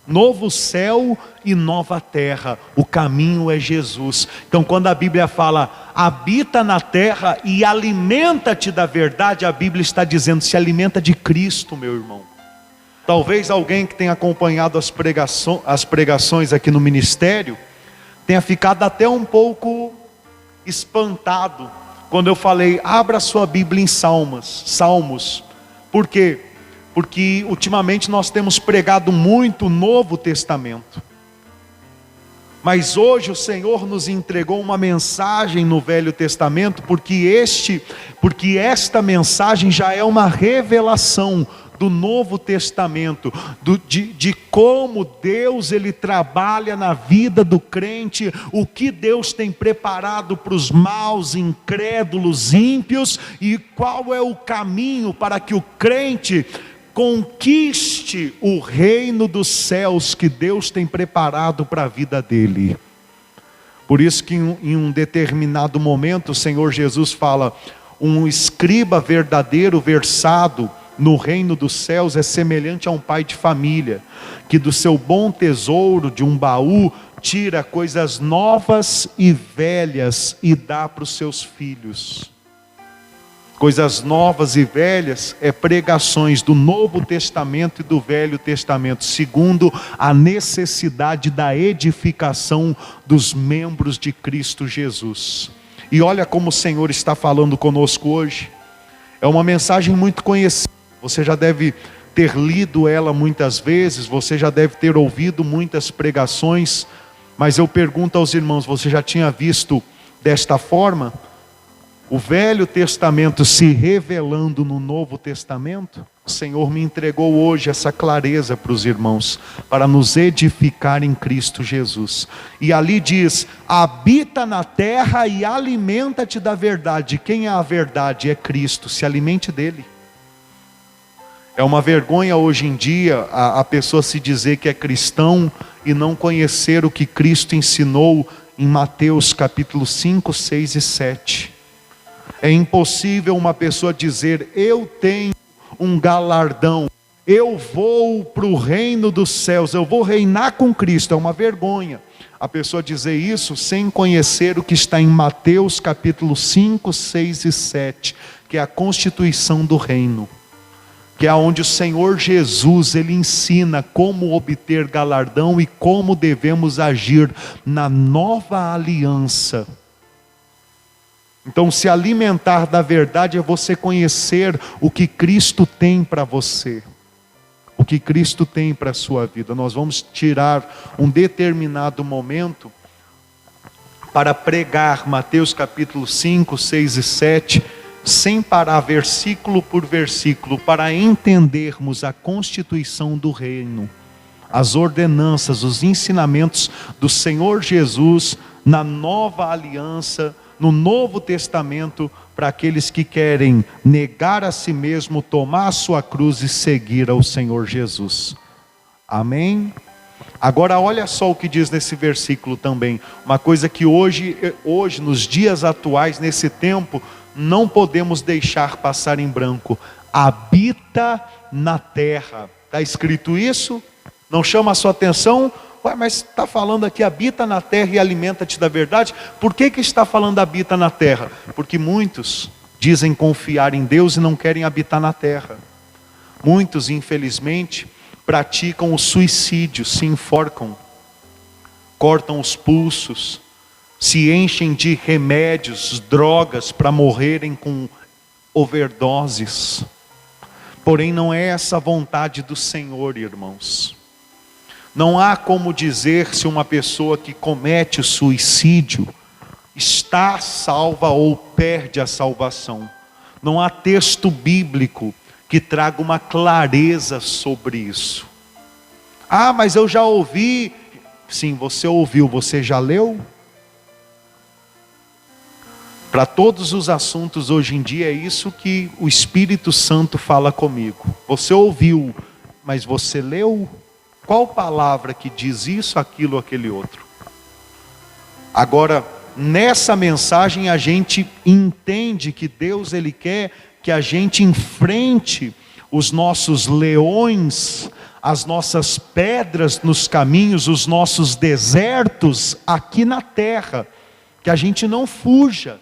A: novo céu e nova terra. O caminho é Jesus. Então quando a Bíblia fala: habita na terra e alimenta-te da verdade, a Bíblia está dizendo: se alimenta de Cristo, meu irmão. Talvez alguém que tenha acompanhado as pregações aqui no ministério tenha ficado até um pouco espantado quando eu falei, abra sua Bíblia em Salmos. Por quê? Porque ultimamente nós temos pregado muito o Novo Testamento. Mas hoje o Senhor nos entregou uma mensagem no Velho Testamento, porque esta mensagem já é uma revelação do Novo Testamento, de como Deus ele trabalha na vida do crente, o que Deus tem preparado para os maus, incrédulos, ímpios, e qual é o caminho para que o crente conquiste o reino dos céus que Deus tem preparado para a vida dele. Por isso que em um determinado momento o Senhor Jesus fala, um escriba verdadeiro, versado no reino dos céus é semelhante a um pai de família, que do seu bom tesouro de um baú tira coisas novas e velhas e dá para os seus filhos. Coisas novas e velhas é pregações do Novo Testamento e do Velho Testamento, segundo a necessidade da edificação dos membros de Cristo Jesus. E olha como o Senhor está falando conosco hoje. É uma mensagem muito conhecida. Você já deve ter lido ela muitas vezes, você já deve ter ouvido muitas pregações, mas eu pergunto aos irmãos, você já tinha visto desta forma? O Velho Testamento se revelando no Novo Testamento? O Senhor me entregou hoje essa clareza para os irmãos, para nos edificar em Cristo Jesus. E ali diz, habita na terra e alimenta-te da verdade. Quem é a verdade? É Cristo, se alimente dele. É uma vergonha hoje em dia a pessoa se dizer que é cristão e não conhecer o que Cristo ensinou em Mateus capítulo 5, 6 e 7. É impossível uma pessoa dizer, eu tenho um galardão, eu vou para o reino dos céus, eu vou reinar com Cristo. É uma vergonha a pessoa dizer isso sem conhecer o que está em Mateus capítulo 5, 6 e 7, que é a constituição do reino. Que é onde o Senhor Jesus, ele ensina como obter galardão e como devemos agir na nova aliança. Então, se alimentar da verdade é você conhecer o que Cristo tem para você. O que Cristo tem para a sua vida. Nós vamos tirar um determinado momento para pregar Mateus capítulo 5, 6 e 7, sem parar versículo por versículo, para entendermos a constituição do reino, as ordenanças, os ensinamentos do Senhor Jesus na nova aliança, no Novo Testamento, para aqueles que querem negar a si mesmo, tomar a sua cruz e seguir ao Senhor Jesus. Amém? Agora olha só o que diz nesse versículo também, uma coisa que hoje nos dias atuais, nesse tempo, não podemos deixar passar em branco. Habita na terra. Está escrito isso? Não chama a sua atenção? Ué, mas está falando aqui, habita na terra e alimenta-te da verdade. Por que está falando habita na terra? Porque muitos dizem confiar em Deus e não querem habitar na terra. Muitos, infelizmente, praticam o suicídio, se enforcam, cortam os pulsos, se enchem de remédios, drogas para morrerem com overdoses. Porém não é essa a vontade do Senhor, irmãos. Não há como dizer se uma pessoa que comete o suicídio está salva ou perde a salvação. Não há texto bíblico que traga uma clareza sobre isso. Ah, mas eu já ouvi. Sim, você ouviu, você já leu? Para todos os assuntos hoje em dia é isso que o Espírito Santo fala comigo. Você ouviu, mas você leu? Qual palavra que diz isso, aquilo, aquele outro? Agora, nessa mensagem a gente entende que Deus ele quer que a gente enfrente os nossos leões, as nossas pedras nos caminhos, os nossos desertos aqui na terra. Que a gente não fuja.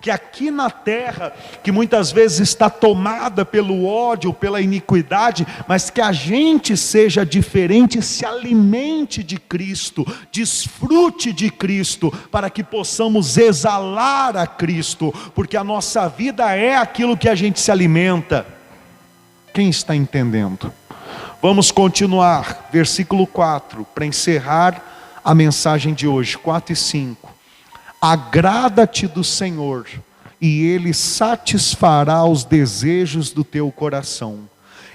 A: que aqui na terra, que muitas vezes está tomada pelo ódio, pela iniquidade, mas que a gente seja diferente, se alimente de Cristo, desfrute de Cristo, para que possamos exalar a Cristo, porque a nossa vida é aquilo que a gente se alimenta. Quem está entendendo? Vamos continuar, versículo 4, para encerrar a mensagem de hoje, 4 e 5. Agrada-te do Senhor, e Ele satisfará os desejos do teu coração.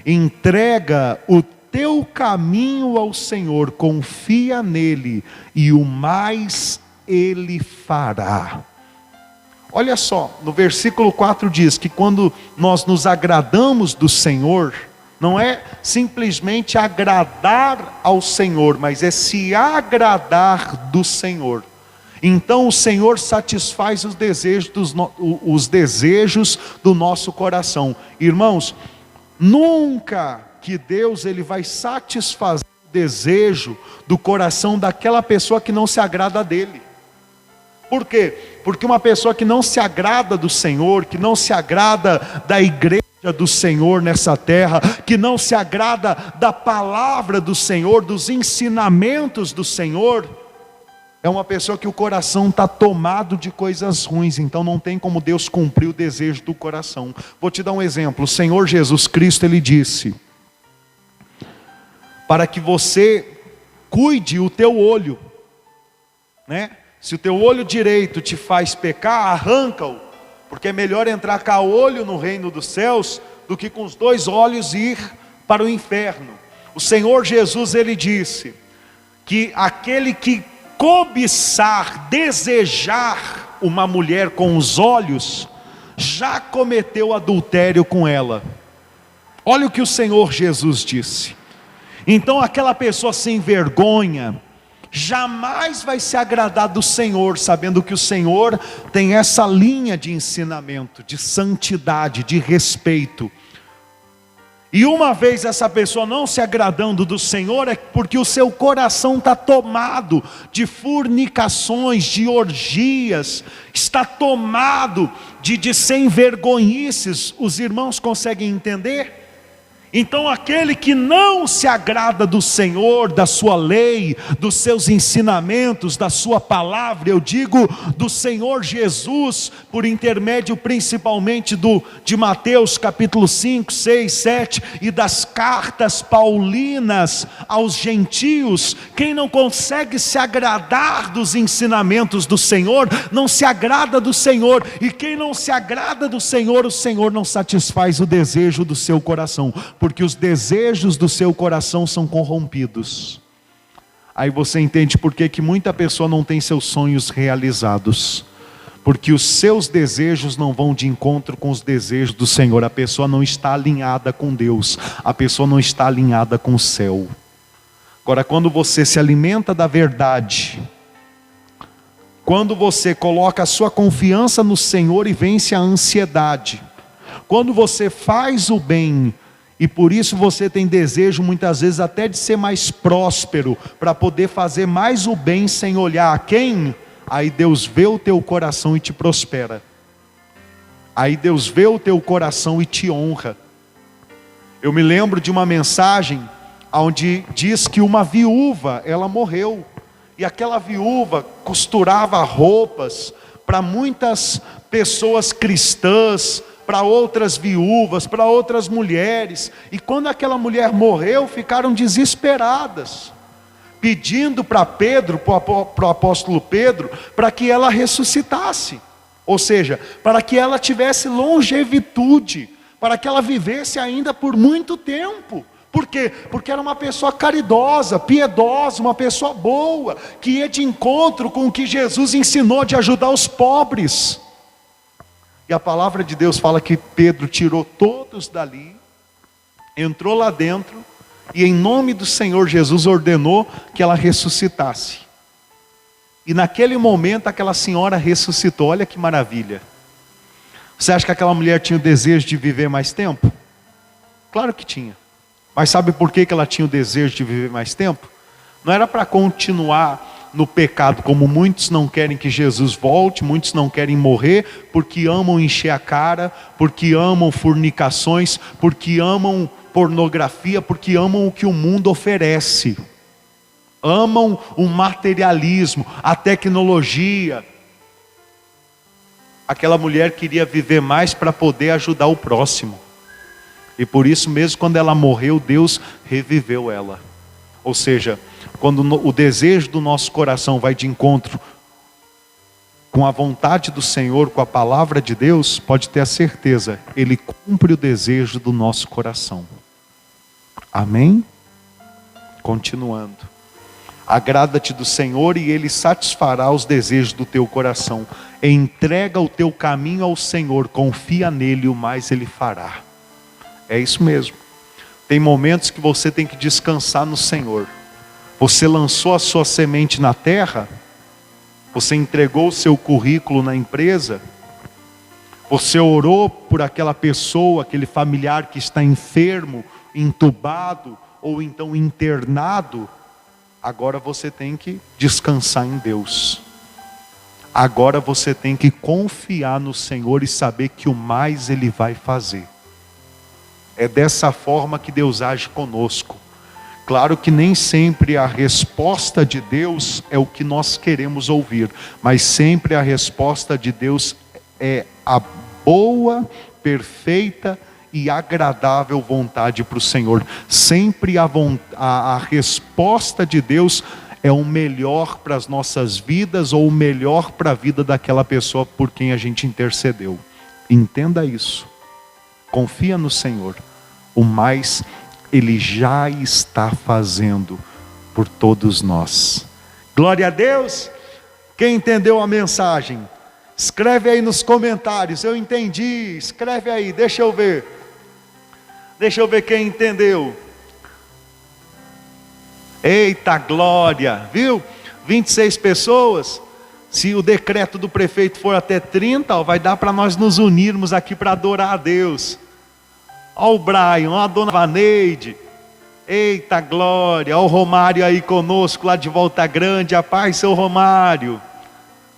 A: Entrega o teu caminho ao Senhor, confia nele, e o mais Ele fará. Olha só, no versículo 4 diz que quando nós nos agradamos do Senhor, não é simplesmente agradar ao Senhor, mas é se agradar do Senhor. Então o Senhor satisfaz os desejos do nosso coração. Irmãos, nunca que Deus ele vai satisfazer o desejo do coração daquela pessoa que não se agrada dele. Por quê? Porque uma pessoa que não se agrada do Senhor, que não se agrada da igreja do Senhor nessa terra, que não se agrada da palavra do Senhor, dos ensinamentos do Senhor, é uma pessoa que o coração está tomado de coisas ruins, então não tem como Deus cumprir o desejo do coração. Vou te dar um exemplo. O Senhor Jesus Cristo, Ele disse, para que você cuide o teu olho, né? Se o teu olho direito te faz pecar, arranca-o, porque é melhor entrar com o olho no reino dos céus, do que com os 2 olhos ir para o inferno. O Senhor Jesus, Ele disse, que aquele que cobiçar, desejar uma mulher com os olhos, já cometeu adultério com ela. Olha o que o Senhor Jesus disse. Então aquela pessoa sem vergonha, jamais vai se agradar do Senhor, sabendo que o Senhor tem essa linha de ensinamento, de santidade, de respeito. E uma vez essa pessoa não se agradando do Senhor, é porque o seu coração está tomado de fornicações, de orgias, está tomado de sem vergonhices. Os irmãos conseguem entender? Então aquele que não se agrada do Senhor, da sua lei, dos seus ensinamentos, da sua palavra, eu digo do Senhor Jesus, por intermédio principalmente de Mateus capítulo 5, 6, 7 e das cartas paulinas aos gentios, quem não consegue se agradar dos ensinamentos do Senhor, não se agrada do Senhor, e quem não se agrada do Senhor, o Senhor não satisfaz o desejo do seu coração, porque os desejos do seu coração são corrompidos. Aí você entende por que muita pessoa não tem seus sonhos realizados, porque os seus desejos não vão de encontro com os desejos do Senhor. A pessoa não está alinhada com Deus, a pessoa não está alinhada com o céu. Agora, quando você se alimenta da verdade, quando você coloca a sua confiança no Senhor e vence a ansiedade, quando você faz o bem, e por isso você tem desejo muitas vezes até de ser mais próspero, para poder fazer mais o bem sem olhar a quem, aí Deus vê o teu coração e te prospera. Aí Deus vê o teu coração e te honra. Eu me lembro de uma mensagem onde diz que uma viúva, ela morreu, e aquela viúva costurava roupas para muitas pessoas cristãs, para outras viúvas, para outras mulheres, e quando aquela mulher morreu, ficaram desesperadas, pedindo para Pedro, para o apóstolo Pedro, para que ela ressuscitasse, ou seja, para que ela tivesse longevitude, para que ela vivesse ainda por muito tempo. Por quê? Porque era uma pessoa caridosa, piedosa, uma pessoa boa, que ia de encontro com o que Jesus ensinou de ajudar os pobres. E a palavra de Deus fala que Pedro tirou todos dali, entrou lá dentro, e em nome do Senhor Jesus ordenou que ela ressuscitasse. E naquele momento aquela senhora ressuscitou. Olha que maravilha. Você acha que aquela mulher tinha o desejo de viver mais tempo? Claro que tinha. Mas sabe por que ela tinha o desejo de viver mais tempo? Não era para continuar no pecado, como muitos não querem que Jesus volte, muitos não querem morrer, porque amam encher a cara, porque amam fornicações, porque amam pornografia, porque amam o que o mundo oferece, amam o materialismo, a tecnologia. Aquela mulher queria viver mais para poder ajudar o próximo, e por isso mesmo quando ela morreu, Deus reviveu ela. Ou seja, quando o desejo do nosso coração vai de encontro com a vontade do Senhor, com a palavra de Deus, pode ter a certeza, Ele cumpre o desejo do nosso coração. Amém? Continuando. Agrada-te do Senhor e Ele satisfará os desejos do teu coração. Entrega o teu caminho ao Senhor, confia nele, o mais Ele fará. É isso mesmo. Tem momentos que você tem que descansar no Senhor. Você lançou a sua semente na terra, você entregou o seu currículo na empresa, você orou por aquela pessoa, aquele familiar que está enfermo, entubado ou então internado. Agora você tem que descansar em Deus. Agora você tem que confiar no Senhor e saber que o mais Ele vai fazer. É dessa forma que Deus age conosco. Claro que nem sempre a resposta de Deus é o que nós queremos ouvir, mas sempre a resposta de Deus é a boa, perfeita e agradável vontade para o Senhor. Sempre a resposta de Deus é o melhor para as nossas vidas, ou o melhor para a vida daquela pessoa por quem a gente intercedeu. Entenda isso. Confia no Senhor. O mais Ele já está fazendo por todos nós. Glória a Deus. Quem entendeu a mensagem, escreve aí nos comentários. Eu entendi. Escreve aí, deixa eu ver. Deixa eu ver quem entendeu. Eita glória, viu? 26 pessoas. Se o decreto do prefeito for até 30, vai dar para nós nos unirmos aqui para adorar a Deus. Ó o Brian, ó a dona Vaneide. Eita glória, ó o Romário aí conosco lá de Volta Grande. A paz, seu Romário.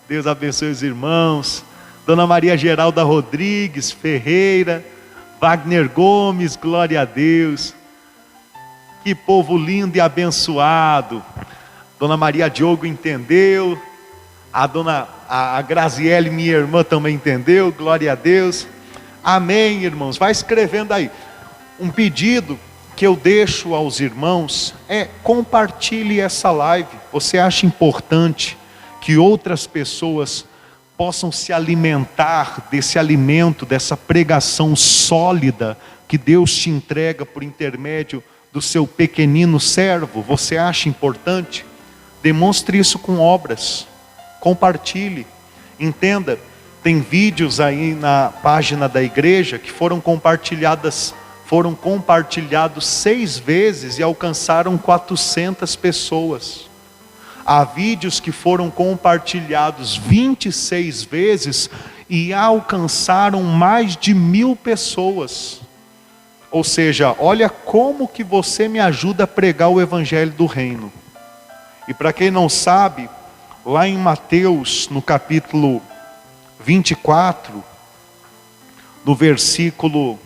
A: Deus abençoe os irmãos. Dona Maria Geralda Rodrigues Ferreira, Wagner Gomes, glória a Deus. Que povo lindo e abençoado. Dona Maria Diogo entendeu. A Graziele, minha irmã, também entendeu. Glória a Deus. Amém, irmãos. Vai escrevendo aí. Um pedido que eu deixo aos irmãos é: compartilhe essa live. Você acha importante que outras pessoas possam se alimentar desse alimento, dessa pregação sólida que Deus te entrega por intermédio do seu pequenino servo? Você acha importante? Demonstre isso com obras. Compartilhe. Entenda, tem vídeos aí na página da igreja que foram compartilhados 6 vezes e alcançaram 400 pessoas. Há vídeos que foram compartilhados 26 vezes e alcançaram mais de 1000 pessoas. Ou seja, olha como que você me ajuda a pregar o evangelho do reino. E para quem não sabe, lá em Mateus, no capítulo 24, no versículo,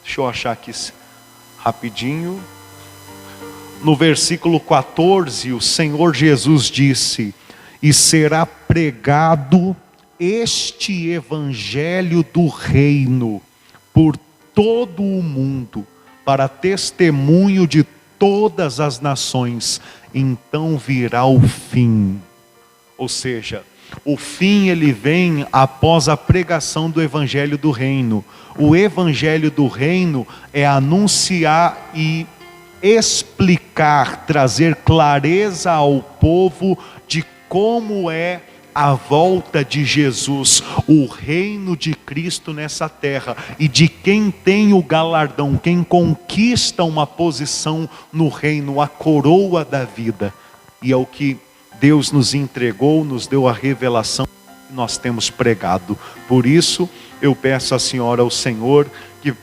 A: deixa eu achar aqui rapidinho, no versículo 14, o Senhor Jesus disse: e será pregado este evangelho do reino por todo o mundo, para testemunho de todas as nações, então virá o fim. Ou seja, o fim ele vem após a pregação do evangelho do reino. O evangelho do reino é anunciar e explicar, trazer clareza ao povo de como é a volta de Jesus, o reino de Cristo nessa terra, e de quem tem o galardão, quem conquista uma posição no reino, a coroa da vida. E é o que Deus nos entregou, nos deu a revelação que nós temos pregado. Por isso eu peço à senhora, ao Senhor, que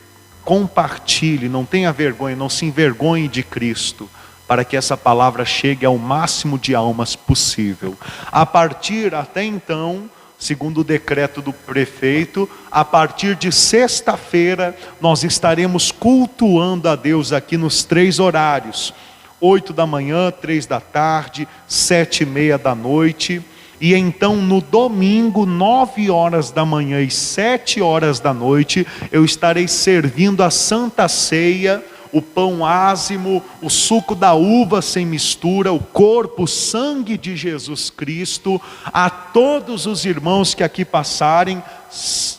A: compartilhe, não tenha vergonha, não se envergonhe de Cristo, para que essa palavra chegue ao máximo de almas possível. A partir, até então, segundo o decreto do prefeito, a partir de sexta-feira, nós estaremos cultuando a Deus aqui nos 3 horários: 8 da manhã, 3 da tarde, 7:30 da noite. E então no domingo, 9 horas da manhã e 7 horas da noite, eu estarei servindo a Santa Ceia, o pão ázimo, o suco da uva sem mistura, o corpo, o sangue de Jesus Cristo, a todos os irmãos que aqui passarem,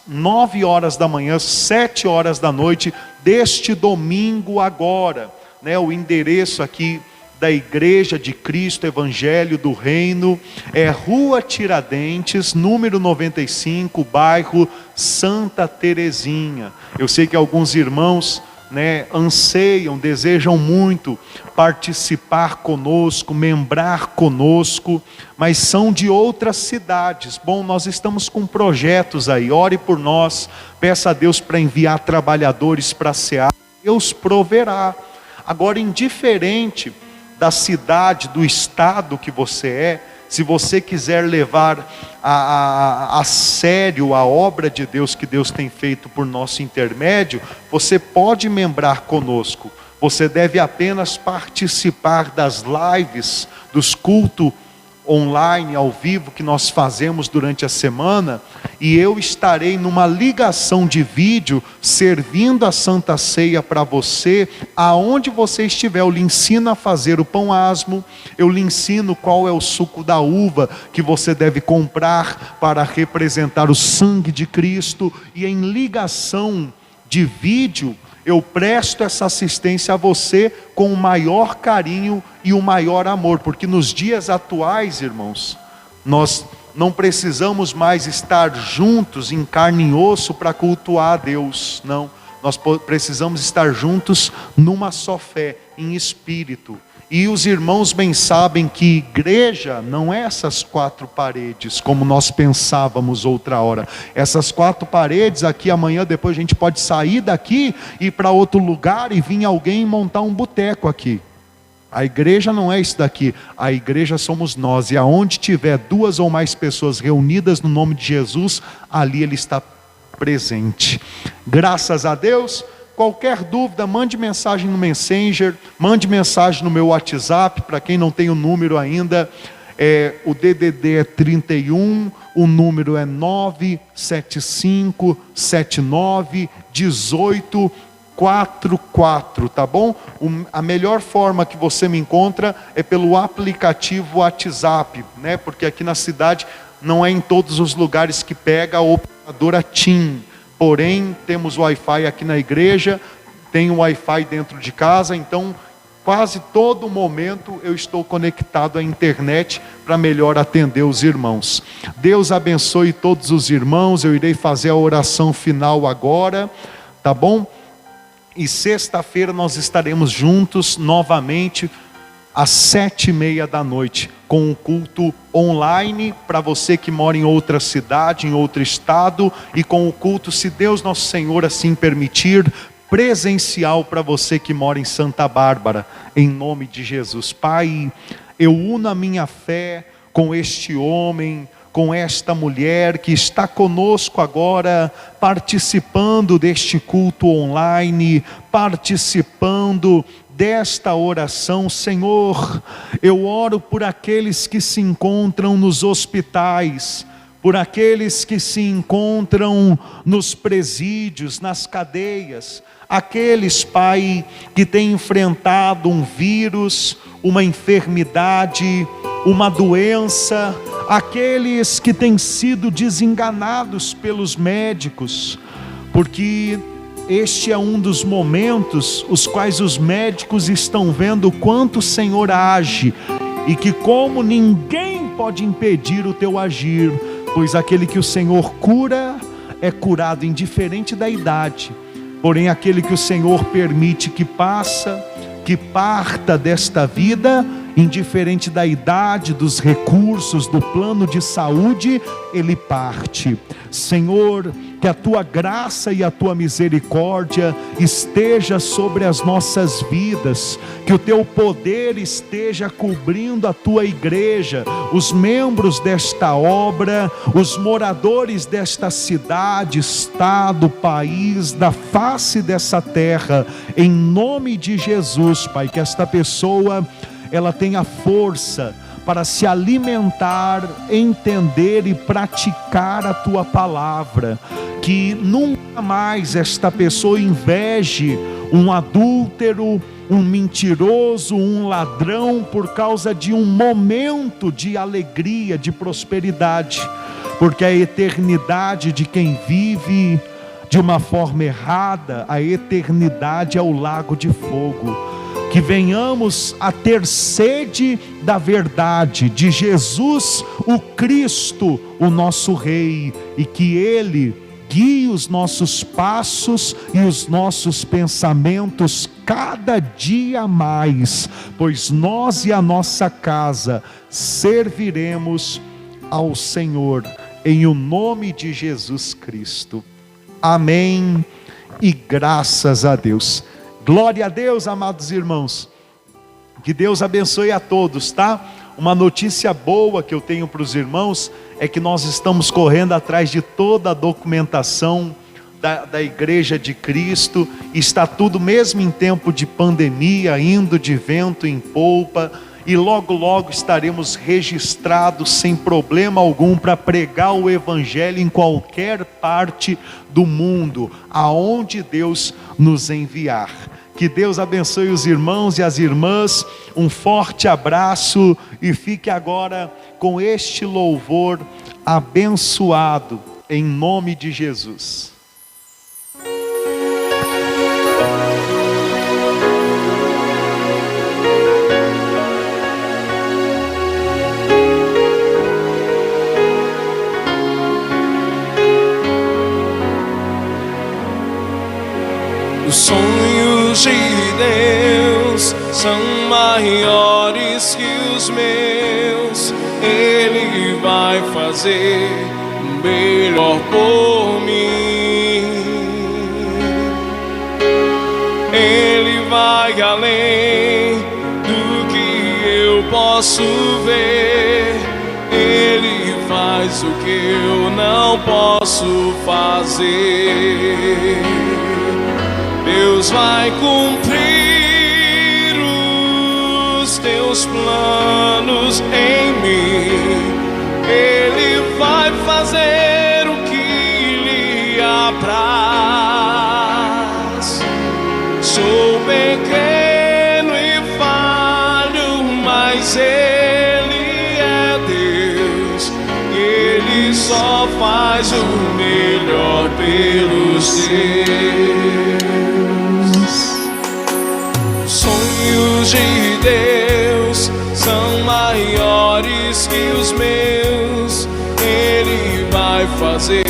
A: 9 horas da manhã, 7 horas da noite, deste domingo agora, né? O endereço aqui da Igreja de Cristo Evangelho do Reino é Rua Tiradentes, número 95, bairro Santa Terezinha. Eu sei que alguns irmãos, né, anseiam, desejam muito participar conosco, membrar conosco, mas são de outras cidades. Bom, nós estamos com projetos aí, ore por nós, peça a Deus para enviar trabalhadores para a seara, Deus proverá. Agora, indiferente da cidade, do estado que você é, se você quiser levar a sério a obra de Deus que Deus tem feito por nosso intermédio, você pode membrar conosco. Você deve apenas participar das lives, dos cultos online, ao vivo, que nós fazemos durante a semana, e eu estarei numa ligação de vídeo, servindo a Santa Ceia para você, aonde você estiver. Eu lhe ensino a fazer o pão asmo, eu lhe ensino qual é o suco da uva que você deve comprar para representar o sangue de Cristo, e em ligação de vídeo, eu presto essa assistência a você com o maior carinho e o maior amor, porque nos dias atuais, irmãos, nós não precisamos mais estar juntos em carne e osso para cultuar a Deus, não, nós precisamos estar juntos numa só fé, em espírito. E os irmãos bem sabem que igreja não é essas 4 paredes, como nós pensávamos outra hora. Essas 4 paredes aqui, amanhã depois a gente pode sair daqui, ir para outro lugar e vir alguém montar um boteco aqui. A igreja não é isso daqui, a igreja somos nós. E aonde tiver 2 ou mais pessoas reunidas no nome de Jesus, ali Ele está presente. Graças a Deus. Qualquer dúvida, mande mensagem no Messenger, mande mensagem no meu WhatsApp, para quem não tem o número ainda, o DDD é 31, o número é 975791844, tá bom? A melhor forma que você me encontra é pelo aplicativo WhatsApp, né? Porque aqui na cidade não é em todos os lugares que pega a operadora TIM. Porém, temos Wi-Fi aqui na igreja, tem Wi-Fi dentro de casa, então quase todo momento eu estou conectado à internet para melhor atender os irmãos. Deus abençoe todos os irmãos, eu irei fazer a oração final agora, tá bom? E sexta-feira nós estaremos juntos novamente, às 7:30 da noite, com um culto online, para você que mora em outra cidade, em outro estado, e com o culto, se Deus nosso Senhor assim permitir, presencial para você que mora em Santa Bárbara, em nome de Jesus. Pai, eu uno a minha fé com este homem, com esta mulher que está conosco agora, participando deste culto online, participando desta oração. Senhor, eu oro por aqueles que se encontram nos hospitais, por aqueles que se encontram nos presídios, nas cadeias, aqueles, Pai, que têm enfrentado um vírus, uma enfermidade, uma doença, aqueles que têm sido desenganados pelos médicos, porque este é um dos momentos os quais os médicos estão vendo o quanto o Senhor age, e que como ninguém pode impedir o teu agir, pois aquele que o Senhor cura é curado indiferente da idade, porém aquele que o Senhor permite que parta desta vida, indiferente da idade, dos recursos, do plano de saúde, ele parte. Senhor, que a tua graça e a tua misericórdia esteja sobre as nossas vidas, que o teu poder esteja cobrindo a tua igreja, os membros desta obra, os moradores desta cidade, estado, país, da face dessa terra, em nome de Jesus, Pai, que esta pessoa ela tenha força para se alimentar, entender e praticar a tua palavra, que nunca mais esta pessoa inveje um adúltero, um mentiroso, um ladrão, por causa de um momento de alegria, de prosperidade, porque a eternidade de quem vive de uma forma errada, a eternidade é o lago de fogo. Que venhamos a ter sede da verdade, de Jesus o Cristo, o nosso Rei, e que Ele guie os nossos passos e os nossos pensamentos cada dia mais, pois nós e a nossa casa serviremos ao Senhor, em o nome de Jesus Cristo. Amém e graças a Deus. Glória a Deus, amados irmãos. Que Deus abençoe a todos, tá? Uma notícia boa que eu tenho para os irmãos é que nós estamos correndo atrás de toda a documentação da Igreja de Cristo. Está tudo, mesmo em tempo de pandemia, indo de vento em polpa, e logo logo estaremos registrados sem problema algum para pregar o Evangelho em qualquer parte do mundo, aonde Deus nos enviar. Que Deus abençoe os irmãos e as irmãs, um forte abraço, e fique agora com este louvor abençoado, em nome de Jesus.
B: Os sonhos de Deus são maiores que os meus. Ele vai fazer melhor por mim. Ele vai além do que eu posso ver. Ele faz o que eu não posso fazer. Deus vai cumprir os teus planos em mim. Ele vai fazer o que lhe apraz. Sou pequeno e falho, mas Ele é Deus. Ele só faz o melhor pelos seus. Sonhos de Deus são maiores que os meus. Ele vai fazer